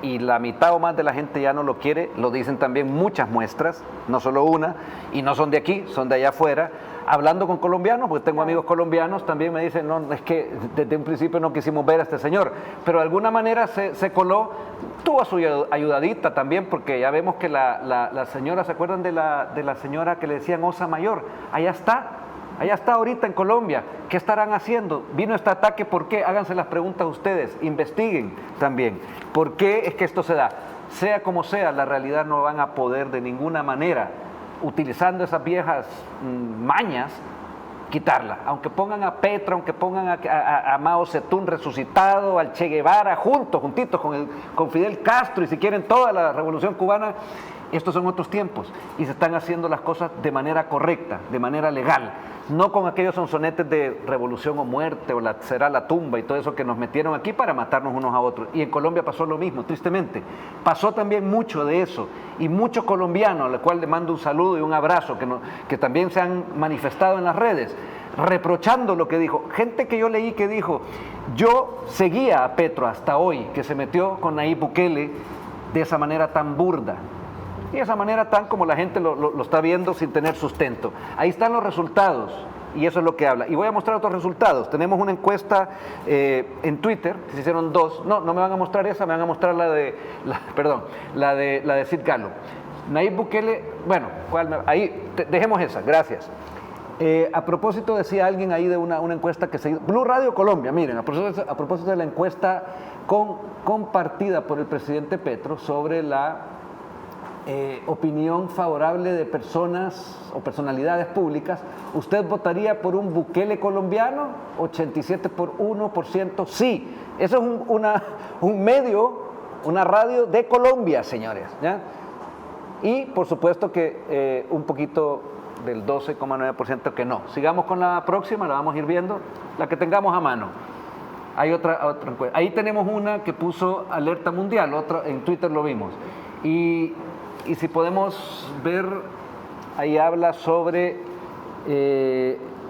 A: y la mitad o más de la gente ya no lo quiere, lo dicen también muchas muestras, no solo una, y no son de aquí, son de allá afuera. Hablando con colombianos, porque tengo amigos colombianos, también me dicen, no, es que desde un principio no quisimos ver a este señor, pero de alguna manera se coló, tuvo su ayudadita también, porque ya vemos que la señora, ¿se acuerdan de la señora que le decían Osa Mayor? Allá está ahorita en Colombia. ¿Qué estarán haciendo? Vino este ataque, ¿por qué? Háganse las preguntas ustedes, investiguen también. ¿Por qué es que esto se da? Sea como sea, la realidad no van a poder de ninguna manera, utilizando esas viejas mañas, quitarla. Aunque pongan a Petro, aunque pongan a Mao Zedong resucitado, al Che Guevara, juntitos con Fidel Castro, y si quieren toda la revolución cubana, estos son otros tiempos y se están haciendo las cosas de manera correcta, de manera legal, no con aquellos sonsonetes de revolución o muerte o será la tumba y todo eso que nos metieron aquí para matarnos unos a otros. Y en Colombia pasó lo mismo, tristemente. Pasó también mucho de eso y muchos colombianos, a los cuales le mando un saludo y un abrazo, que también se han manifestado en las redes, reprochando lo que dijo. Gente que yo leí que dijo, yo seguía a Petro hasta hoy, que se metió con Nayib Bukele de esa manera tan burda. Y de esa manera tan como la gente lo está viendo sin tener sustento. Ahí están los resultados y eso es lo que habla. Y voy a mostrar otros resultados. Tenemos una encuesta en Twitter, que se hicieron dos. No me van a mostrar esa, me van a mostrar la de Sid Gallup. Nayib Bukele, bueno, ahí, dejemos esa, gracias. A propósito, decía alguien ahí de una encuesta que se hizo, Blue Radio Colombia, miren, a propósito de la encuesta compartida por el presidente Petro sobre la opinión favorable de personas o personalidades públicas, ¿usted votaría por un Bukele colombiano? 87% sí. Eso es un medio, una radio de Colombia, señores, ¿ya? Y por supuesto que un poquito del 12,9% que no. Sigamos con la próxima, la vamos a ir viendo, la que tengamos a mano. Hay otra encuesta. Ahí tenemos una que puso Alerta Mundial, otra en Twitter lo vimos. Y si podemos ver, ahí habla sobre,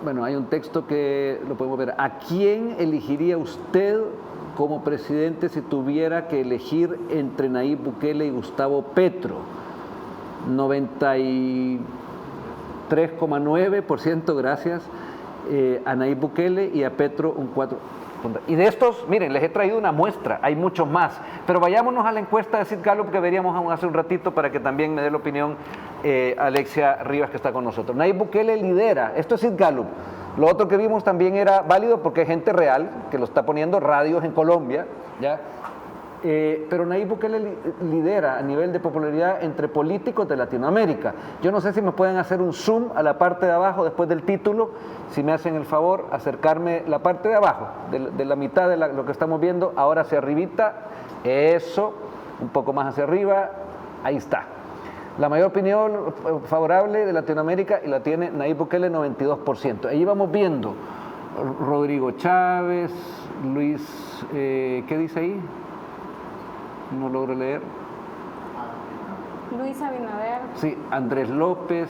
A: bueno, hay un texto que lo podemos ver. ¿A quién elegiría usted como presidente si tuviera que elegir entre Nayib Bukele y Gustavo Petro? 93,9%, gracias, a Nayib Bukele, y a Petro un 4%. Y de estos, miren, les he traído una muestra, hay muchos más, pero vayámonos a la encuesta de Sid Gallup que veríamos hace un ratito para que también me dé la opinión Alexia Rivas, que está con nosotros. Nayib Bukele lidera, esto es Sid Gallup, Lo otro que vimos también era válido porque hay gente real que lo está poniendo, radios en Colombia, ¿ya? Pero Nayib Bukele lidera a nivel de popularidad entre políticos de Latinoamérica. Yo no sé si me pueden hacer un zoom a la parte de abajo después del título, si me hacen el favor, acercarme la parte de abajo, de la mitad de lo que estamos viendo, ahora hacia arribita, eso, un poco más hacia arriba, ahí está. La mayor opinión favorable de Latinoamérica y la tiene Nayib Bukele, 92%. Ahí vamos viendo Rodrigo Chávez, Luis, ¿qué dice ahí? No logro leer.
C: Luis Abinader.
A: Sí, Andrés López,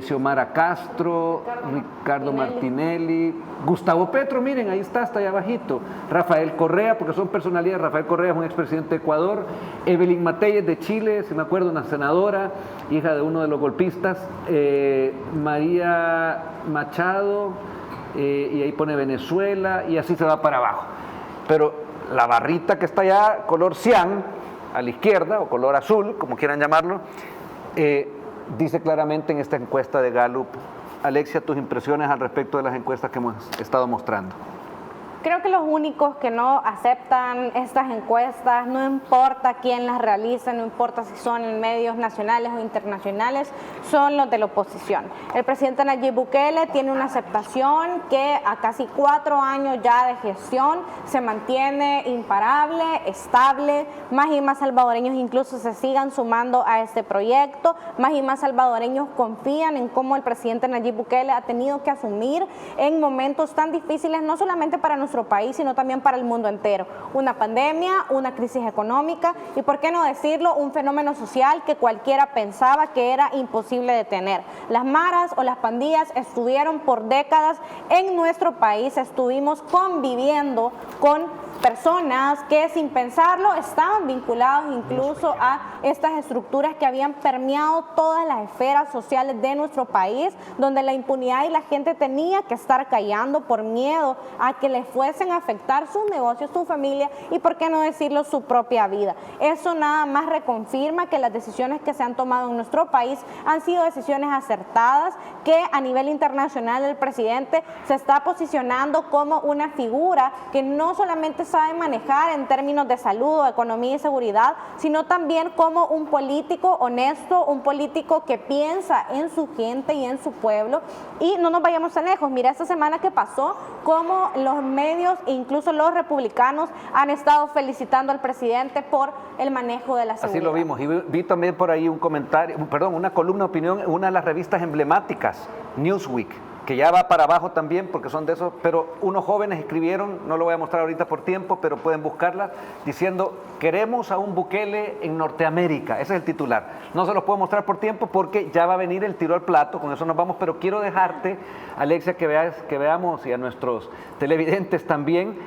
A: Xiomara Castro, Ricardo Martinelli, Gustavo Petro, miren, ahí está, hasta allá abajito. Rafael Correa, porque son personalidades. Rafael Correa es un expresidente de Ecuador. Evelyn Matelles de Chile, si me acuerdo, una senadora, hija de uno de los golpistas. María Machado, y ahí pone Venezuela, y así se va para abajo. Pero la barrita que está allá, color cian, a la izquierda, o color azul, como quieran llamarlo, dice claramente en esta encuesta de Gallup. Alexia, tus impresiones al respecto de las encuestas que hemos estado mostrando.
C: Creo que los únicos que no aceptan estas encuestas, no importa quién las realiza, no importa si son en medios nacionales o internacionales, son los de la oposición. El presidente Nayib Bukele tiene una aceptación que a casi 4 años ya de gestión se mantiene imparable, estable. Más y más salvadoreños incluso se sigan sumando a este proyecto. Más y más salvadoreños confían en cómo el presidente Nayib Bukele ha tenido que asumir en momentos tan difíciles, no solamente para nuestro país, sino también para el mundo entero. Una pandemia, una crisis económica y, por qué no decirlo, un fenómeno social que cualquiera pensaba que era imposible detener. Las maras o las pandillas estuvieron por décadas en nuestro país, estuvimos conviviendo con personas que sin pensarlo estaban vinculados incluso a estas estructuras que habían permeado todas las esferas sociales de nuestro país, donde la impunidad y la gente tenía que estar callando por miedo a que les fuesen a afectar sus negocios, su familia y, por qué no decirlo, su propia vida. Eso nada más reconfirma que las decisiones que se han tomado en nuestro país han sido decisiones acertadas, que a nivel internacional el presidente se está posicionando como una figura que no solamente sabe manejar en términos de salud, economía y seguridad, sino también como un político honesto, un político que piensa en su gente y en su pueblo. Y no nos vayamos tan lejos, mira esta semana que pasó, cómo los medios e incluso los republicanos han estado felicitando al presidente por el manejo de la seguridad.
A: Así lo vimos, y vi también por ahí un comentario, perdón, una columna de opinión en una de las revistas emblemáticas, Newsweek, que ya va para abajo también, porque son de esos, pero unos jóvenes escribieron, no lo voy a mostrar ahorita por tiempo, pero pueden buscarla, diciendo, queremos a un Bukele en Norteamérica, ese es el titular. No se los puedo mostrar por tiempo porque ya va a venir el tiro al plato, con eso nos vamos, pero quiero dejarte, Alexia, que veamos, y a nuestros televidentes también,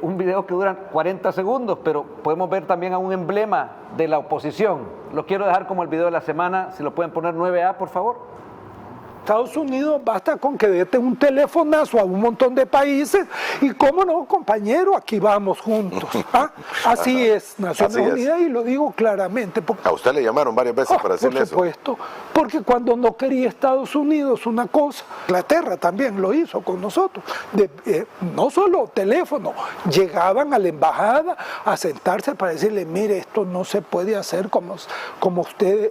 A: un video que dura 40 segundos, pero podemos ver también a un emblema de la oposición. Lo quiero dejar como el video de la semana, si lo pueden poner 9A, por favor.
P: Estados Unidos basta con que dete un telefonazo a un montón de países y, cómo no, compañero, aquí vamos juntos. ¿Ah? Así es, Naciones Unidas, y lo digo claramente.
Q: A usted le llamaron varias veces para decirle eso.
P: Por supuesto, porque cuando no quería Estados Unidos una cosa, Inglaterra también lo hizo con nosotros, no solo teléfono, llegaban a la embajada a sentarse para decirle, mire, esto no se puede hacer como usted,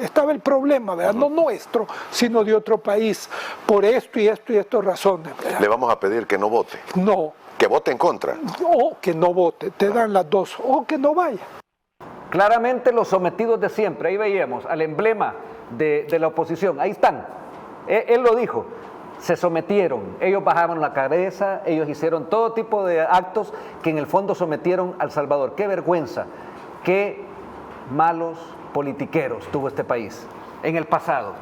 P: estaba el problema, ¿verdad? No nuestro, sino de otro país, por esto y esto y estas razones, ¿verdad?
Q: Le vamos a pedir que no vote.
P: No.
Q: Que vote en contra.
P: O que no vote, te dan las dos, o que no vaya.
A: Claramente los sometidos de siempre, ahí veíamos al emblema de la oposición, ahí están, él lo dijo, se sometieron, ellos bajaban la cabeza, ellos hicieron todo tipo de actos que en el fondo sometieron al Salvador. Qué vergüenza, qué malos politiqueros tuvo este país en el pasado.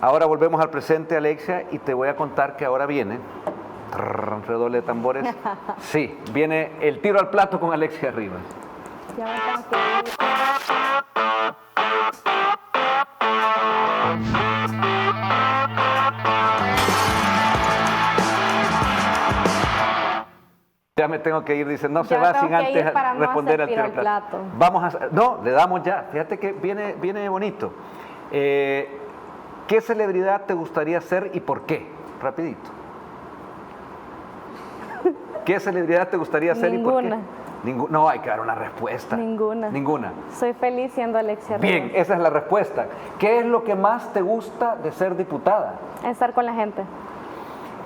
A: Ahora volvemos al presente, Alexia, y te voy a contar que ahora viene, redoble de tambores, sí, viene el tiro al plato con Alexia Rivas. Ya me tengo que ir, dice, no se va sin antes responder al tiro al plato. Vamos a, no, le damos ya, fíjate que viene bonito. ¿Qué celebridad te gustaría ser y por qué? Rapidito. ¿Qué celebridad te gustaría ser y por qué? Ninguna. No, hay que dar una respuesta. Ninguna.
C: Soy feliz siendo Alexia Rivas.
A: Bien, esa es la respuesta. ¿Qué es lo que más te gusta de ser diputada?
C: Estar con la gente.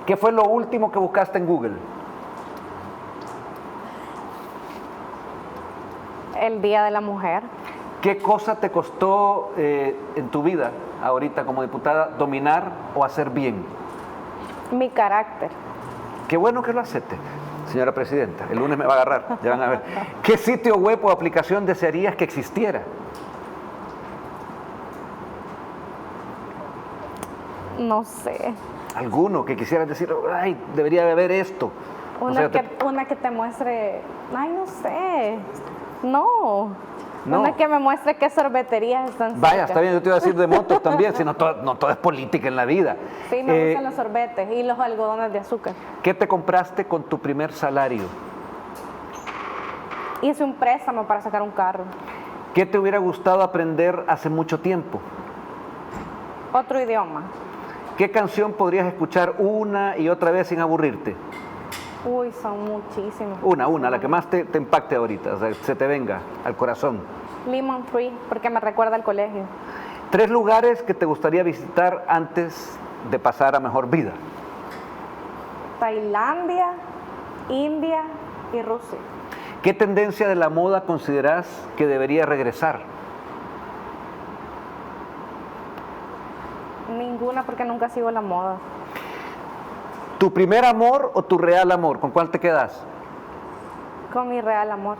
A: ¿Qué fue lo último que buscaste en Google?
C: El Día de la Mujer.
A: ¿Qué cosa te costó en tu vida, ahorita como diputada, dominar o hacer bien?
C: Mi carácter.
A: Qué bueno que lo acepte, señora presidenta. El lunes me va a agarrar, ya van a ver. ¿Qué sitio web o aplicación desearías que existiera?
C: No sé.
A: ¿Alguno que quisieras decir, ay, debería de haber esto?
C: Una que te muestre, ay, no sé. No. Una que me muestre qué sorbeterías están cerca.
A: Vaya, está bien, yo te iba a decir de motos también, si no todo es política en la vida.
C: Sí, me gustan los sorbetes y los algodones de azúcar.
A: ¿Qué te compraste con tu primer salario?
C: Hice un préstamo para sacar un carro.
A: ¿Qué te hubiera gustado aprender hace mucho tiempo?
C: Otro idioma.
A: ¿Qué canción podrías escuchar una y otra vez sin aburrirte?
C: Uy, son muchísimas.
A: Una, la que más te impacte ahorita, o sea, se te venga al corazón.
C: Lemon Tree, porque me recuerda al colegio.
A: 3 lugares que te gustaría visitar antes de pasar a mejor vida.
C: Tailandia, India y Rusia.
A: ¿Qué tendencia de la moda consideras que debería regresar?
C: Ninguna, porque nunca sigo la moda.
A: ¿Tu primer amor o tu real amor? ¿Con cuál te quedas?
C: Con mi real amor.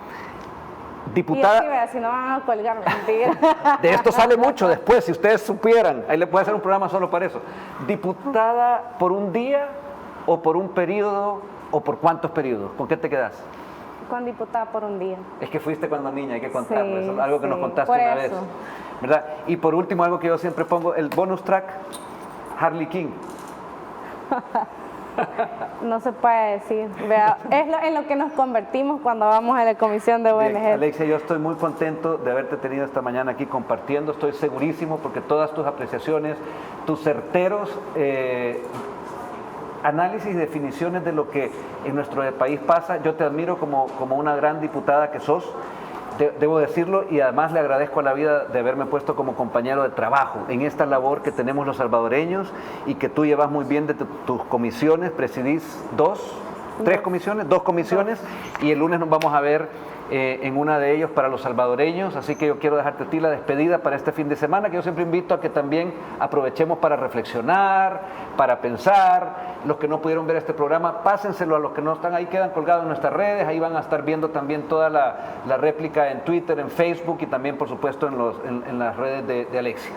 A: Diputada.
C: Y así, si no van a colgar, mentira.
A: De esto sale mucho después, si ustedes supieran. Ahí le puede hacer un programa solo para eso. ¿Diputada por un día o por un periodo o por cuántos periodos? ¿Con qué te quedas?
C: Con diputada por un día.
A: Es que fuiste cuando niña, hay que contarlo.
C: Sí,
A: eso es algo que nos contaste
C: por
A: una
C: eso.
A: vez. ¿Verdad? Y por último, algo que yo siempre pongo, el bonus track, Harley King.
C: No se puede decir. Vea, es en lo que nos convertimos cuando vamos a la comisión de ONG.
A: Bien, Alexia, yo estoy muy contento de haberte tenido esta mañana aquí compartiendo. Estoy segurísimo porque todas tus apreciaciones, tus certeros análisis y definiciones de lo que en nuestro país pasa, yo te admiro como una gran diputada que sos. Debo decirlo, y además le agradezco a la vida de haberme puesto como compañero de trabajo en esta labor que tenemos los salvadoreños y que tú llevas muy bien de tus comisiones, presidís dos comisiones y el lunes nos vamos a ver en una de ellos para los salvadoreños, así que yo quiero dejarte a ti la despedida para este fin de semana, que yo siempre invito a que también aprovechemos para reflexionar, para pensar. Los que no pudieron ver este programa, pásenselo a los que no están ahí, quedan colgados en nuestras redes, ahí van a estar viendo también toda la réplica en Twitter, en Facebook y también por supuesto en las redes de Alexia.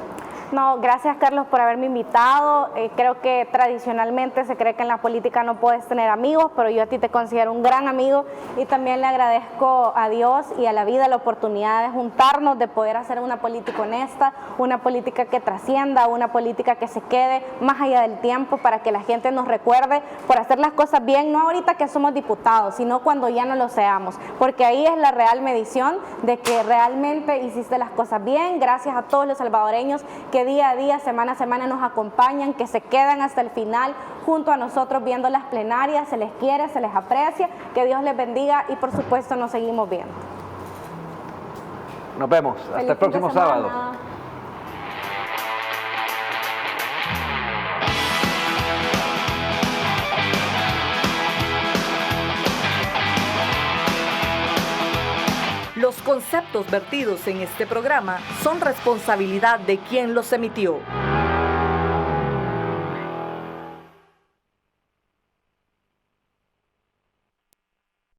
C: No, gracias Carlos por haberme invitado. Creo que tradicionalmente se cree que en la política no puedes tener amigos, pero yo a ti te considero un gran amigo y también le agradezco a Dios y a la vida la oportunidad de juntarnos, de poder hacer una política honesta, una política que trascienda, una política que se quede más allá del tiempo para que la gente nos recuerde por hacer las cosas bien, no ahorita que somos diputados, sino cuando ya no lo seamos, porque ahí es la real medición de que realmente hiciste las cosas bien. Gracias a todos los salvadoreños que día a día, semana a semana nos acompañan, que se quedan hasta el final junto a nosotros viendo las plenarias. Se les quiere, se les aprecia, que Dios les bendiga y por supuesto nos seguimos viendo.
A: Nos vemos, hasta el próximo sábado.
R: Los conceptos vertidos en este programa son responsabilidad de quien los emitió.